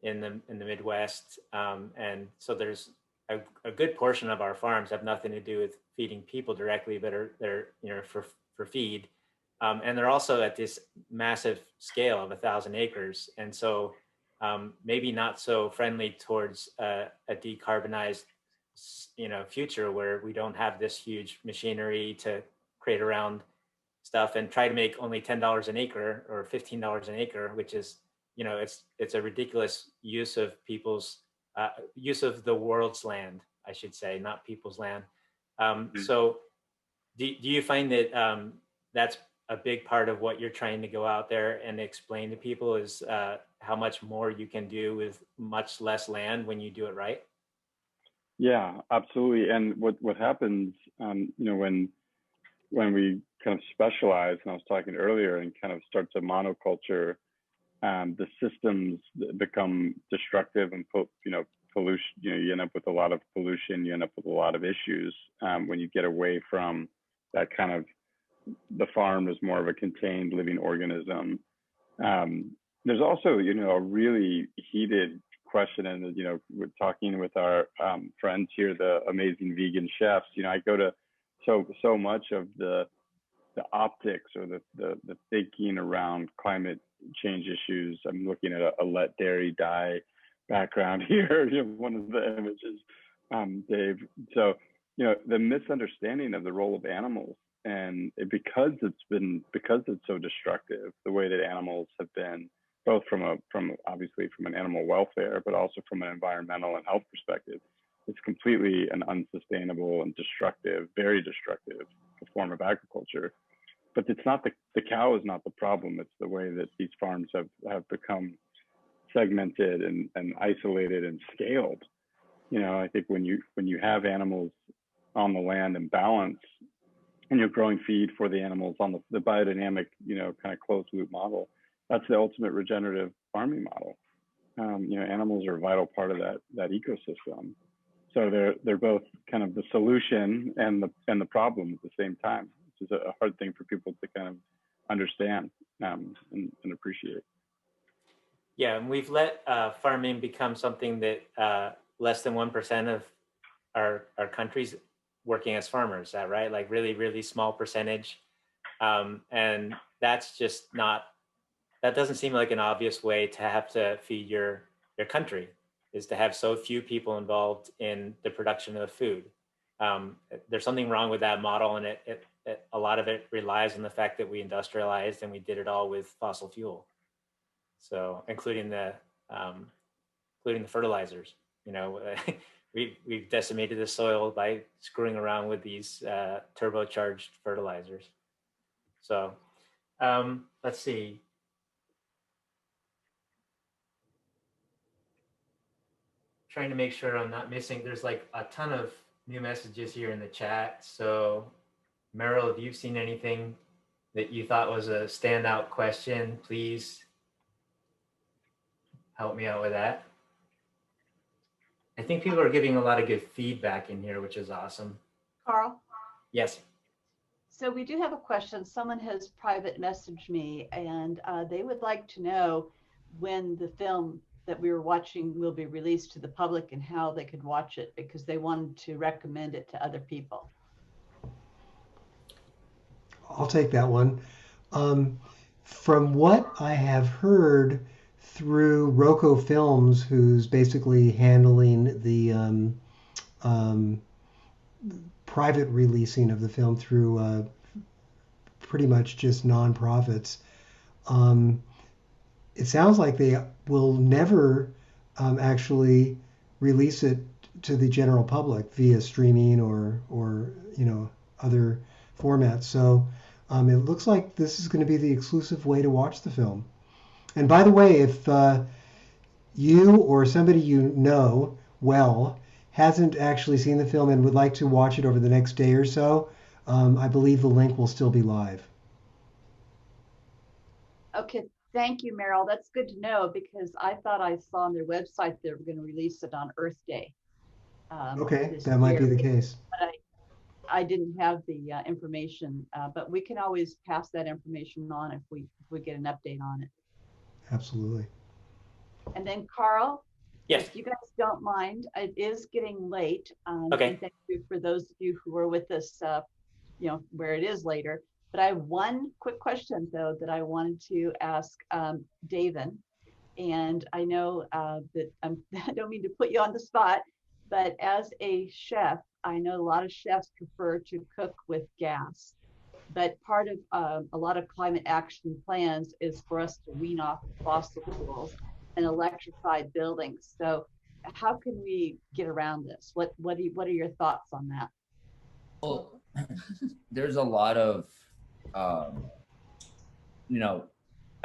in the Midwest, and so there's a good portion of our farms have nothing to do with feeding people directly, but they're you know for feed, and they're also at this massive scale of 1,000 acres, and so maybe not so friendly towards a decarbonized future where we don't have this huge machinery to create around stuff and try to make only $10 an acre or $15 an acre, which is, you know, it's a ridiculous use of people's use of the world's land, I should say, not people's land. So do you find that that's a big part of what you're trying to go out there and explain to people is how much more you can do with much less land when you do it right? Yeah, absolutely. And what happens, you know, when we kind of specialize, and I was talking earlier, and kind of start to monoculture, the systems become destructive and pollution. You know, you end up with a lot of pollution. You end up with a lot of issues when you get away from that kind of, the farm is more of a contained living organism. There's also, you know, a really heated question, and you know, we're talking with our friends here, the amazing vegan chefs. You know, I go to so much of the optics or the thinking around climate change issues. I'm looking at a let dairy die background here, one of the images, Dave. So, the misunderstanding of the role of animals, and because it's so destructive, the way that animals have been, both obviously from an animal welfare, but also from an environmental and health perspective, it's completely an unsustainable and destructive, very destructive form of agriculture. But it's not the cow is not the problem. It's the way that these farms have become segmented and isolated and scaled. I think when you have animals on the land in balance, and you're growing feed for the animals on the biodynamic, kind of closed loop model, that's the ultimate regenerative farming model. Animals are a vital part of that ecosystem. So they're both kind of the solution and the problem at the same time, which is a hard thing for people to kind of understand and appreciate. Yeah, and we've let farming become something that less than 1% of our country's working as farmers. Is that right? Like really, really small percentage. And that's just that doesn't seem like an obvious way to have to feed your country, is to have so few people involved in the production of food. There's something wrong with that model, and a lot of it relies on the fact that we industrialized and we did it all with fossil fuel. So including the fertilizers, we've decimated the soil by screwing around with these turbocharged fertilizers. So let's see. Trying to make sure I'm not missing. There's like a ton of new messages here in the chat. So Meryl, if you've seen anything that you thought was a standout question, please help me out with that. I think people are giving a lot of good feedback in here, which is awesome. Carl? Yes. So we do have a question. Someone has private messaged me, and they would like to know when the film that we were watching will be released to the public and how they could watch it, because they wanted to recommend it to other people. I'll take that one. From what I have heard through Rocco Films, who's basically handling the private releasing of the film through pretty much just nonprofits, it sounds like they will never actually release it to the general public via streaming or other formats. So it looks like this is going to be the exclusive way to watch the film. And by the way, if you or somebody you know well hasn't actually seen the film and would like to watch it over the next day or so, I believe the link will still be live. Okay, thank you, Meryl. That's good to know, because I thought I saw on their website they were going to release it on Earth Day. Okay, that might be the case. But I didn't have the information, but we can always pass that information on if we get an update on it. Absolutely. And then Carl, yes, if you guys don't mind, it is getting late. Okay. And thank you for those of you who are with us, where it is later. But I have one quick question, though, that I wanted to ask Davin. And I know that I don't mean to put you on the spot, but as a chef, I know a lot of chefs prefer to cook with gas. But part of a lot of climate action plans is for us to wean off fossil fuels and electrified buildings. So how can we get around this? What are your thoughts on that? Well, there's a lot of, I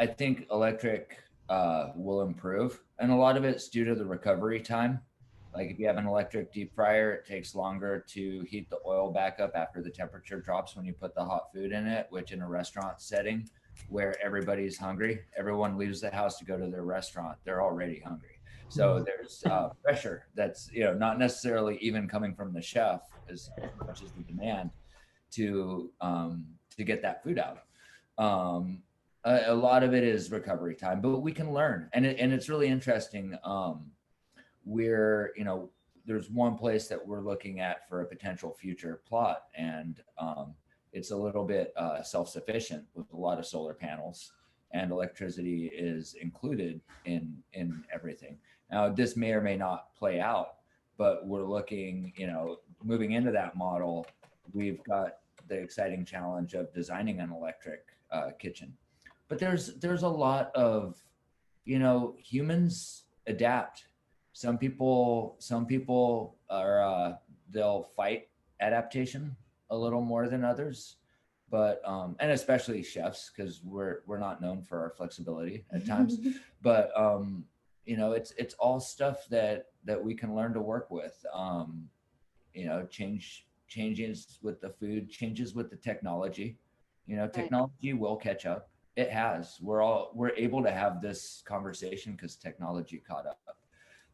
think electric will improve, and a lot of it's due to the recovery time. Like if you have an electric deep fryer, it takes longer to heat the oil back up after the temperature drops when you put the hot food in it, which in a restaurant setting where everybody's hungry, everyone leaves the house to go to their restaurant, they're already hungry. So there's pressure that's not necessarily even coming from the chef as much as the demand to get that food out. A lot of it is recovery time, but we can learn, and it's really interesting. There's one place that we're looking at for a potential future plot, and it's a little bit self-sufficient with a lot of solar panels. and electricity is included in everything. Now, this may or may not play out, but we're looking, you know, moving into that model, we've got the exciting challenge of designing an electric kitchen. But there's a lot of, you know, humans adapt. Some people are they'll fight adaptation a little more than others, but and especially chefs, because we're not known for our flexibility at times. But you know, it's all stuff that we can learn to work with. You know, changes with the food, changes with the technology. You know, technology will catch up. It has. We're able to have this conversation because technology caught up.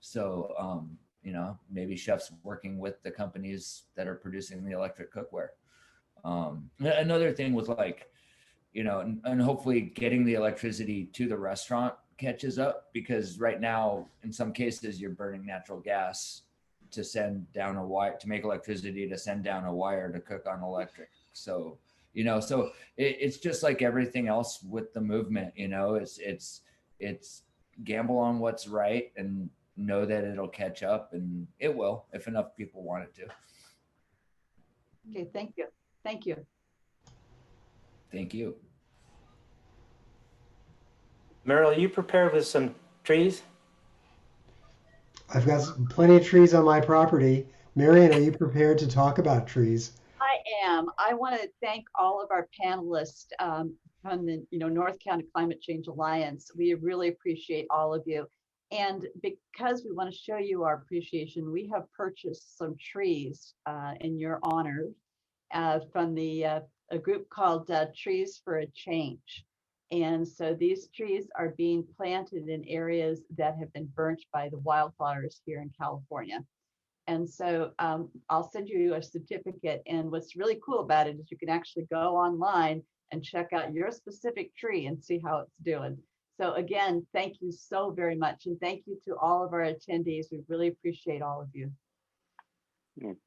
So you know, maybe chefs working with the companies that are producing the electric cookware. Another thing was like, you know, and hopefully getting the electricity to the restaurant catches up, because right now, in some cases, you're burning natural gas to send down a wire, to make electricity, to send down a wire to cook on electric. So, you know, so it's just like everything else with the movement, you know, it's gamble on what's right and know that it'll catch up, and it will if enough people want it to. Okay, thank you. Thank you. Thank you. Meryl, are you prepared with some trees? I've got plenty of trees on my property. Marion, are you prepared to talk about trees? I am. I want to thank all of our panelists from the North County Climate Change Alliance. We really appreciate all of you. And because we want to show you our appreciation, we have purchased some trees in your honor from a group called Trees for a Change. And so these trees are being planted in areas that have been burnt by the wildfires here in California. And so I'll send you a certificate. And what's really cool about it is you can actually go online and check out your specific tree and see how it's doing. So again, thank you so very much. And thank you to all of our attendees. We really appreciate all of you.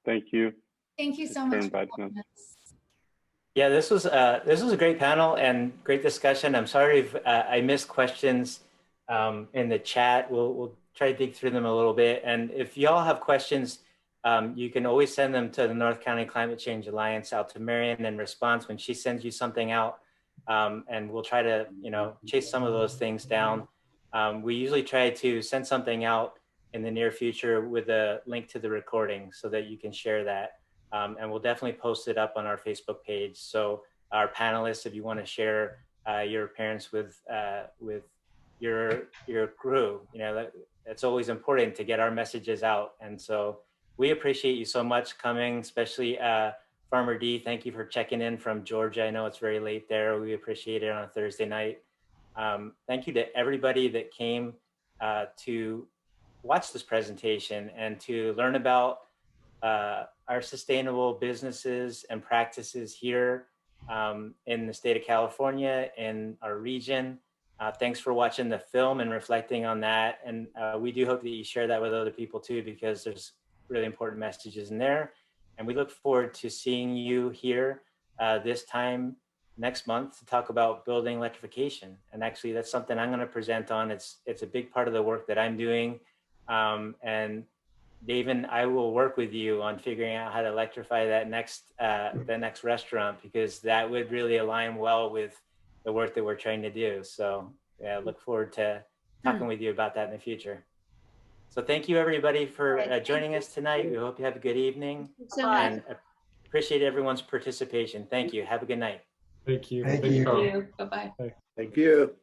Thank you. Thank you so much. Yeah, this was a great panel and great discussion. I'm sorry if I missed questions in the chat. We'll try to dig through them a little bit. And if y'all have questions, you can always send them to the North County Climate Change Alliance, out to Marion in response when she sends you something out. And we'll try to, chase some of those things down. We usually try to send something out in the near future with a link to the recording so that you can share that. And we'll definitely post it up on our Facebook page. So our panelists, if you want to share your appearance with your crew, that's always important to get our messages out. And so we appreciate you so much coming, especially Farmer D. Thank you for checking in from Georgia. I know it's very late there. We appreciate it on a Thursday night. Thank you to everybody that came to watch this presentation and to learn about our sustainable businesses and practices here in the state of California, in our region. Thanks for watching the film and reflecting on that. And we do hope that you share that with other people too, because there's really important messages in there. And we look forward to seeing you here this time next month to talk about building electrification. And actually that's something I'm going to present on. It's a big part of the work that I'm doing. And Davin, I will work with you on figuring out how to electrify that next restaurant, because that would really align well with the work that we're trying to do. So yeah, look forward to talking with you about that in the future. So thank you everybody for joining us tonight. We hope you have a good evening and appreciate everyone's participation. Thank you. Have a good night. Thank you. Thank you. Bye-bye. Thank you.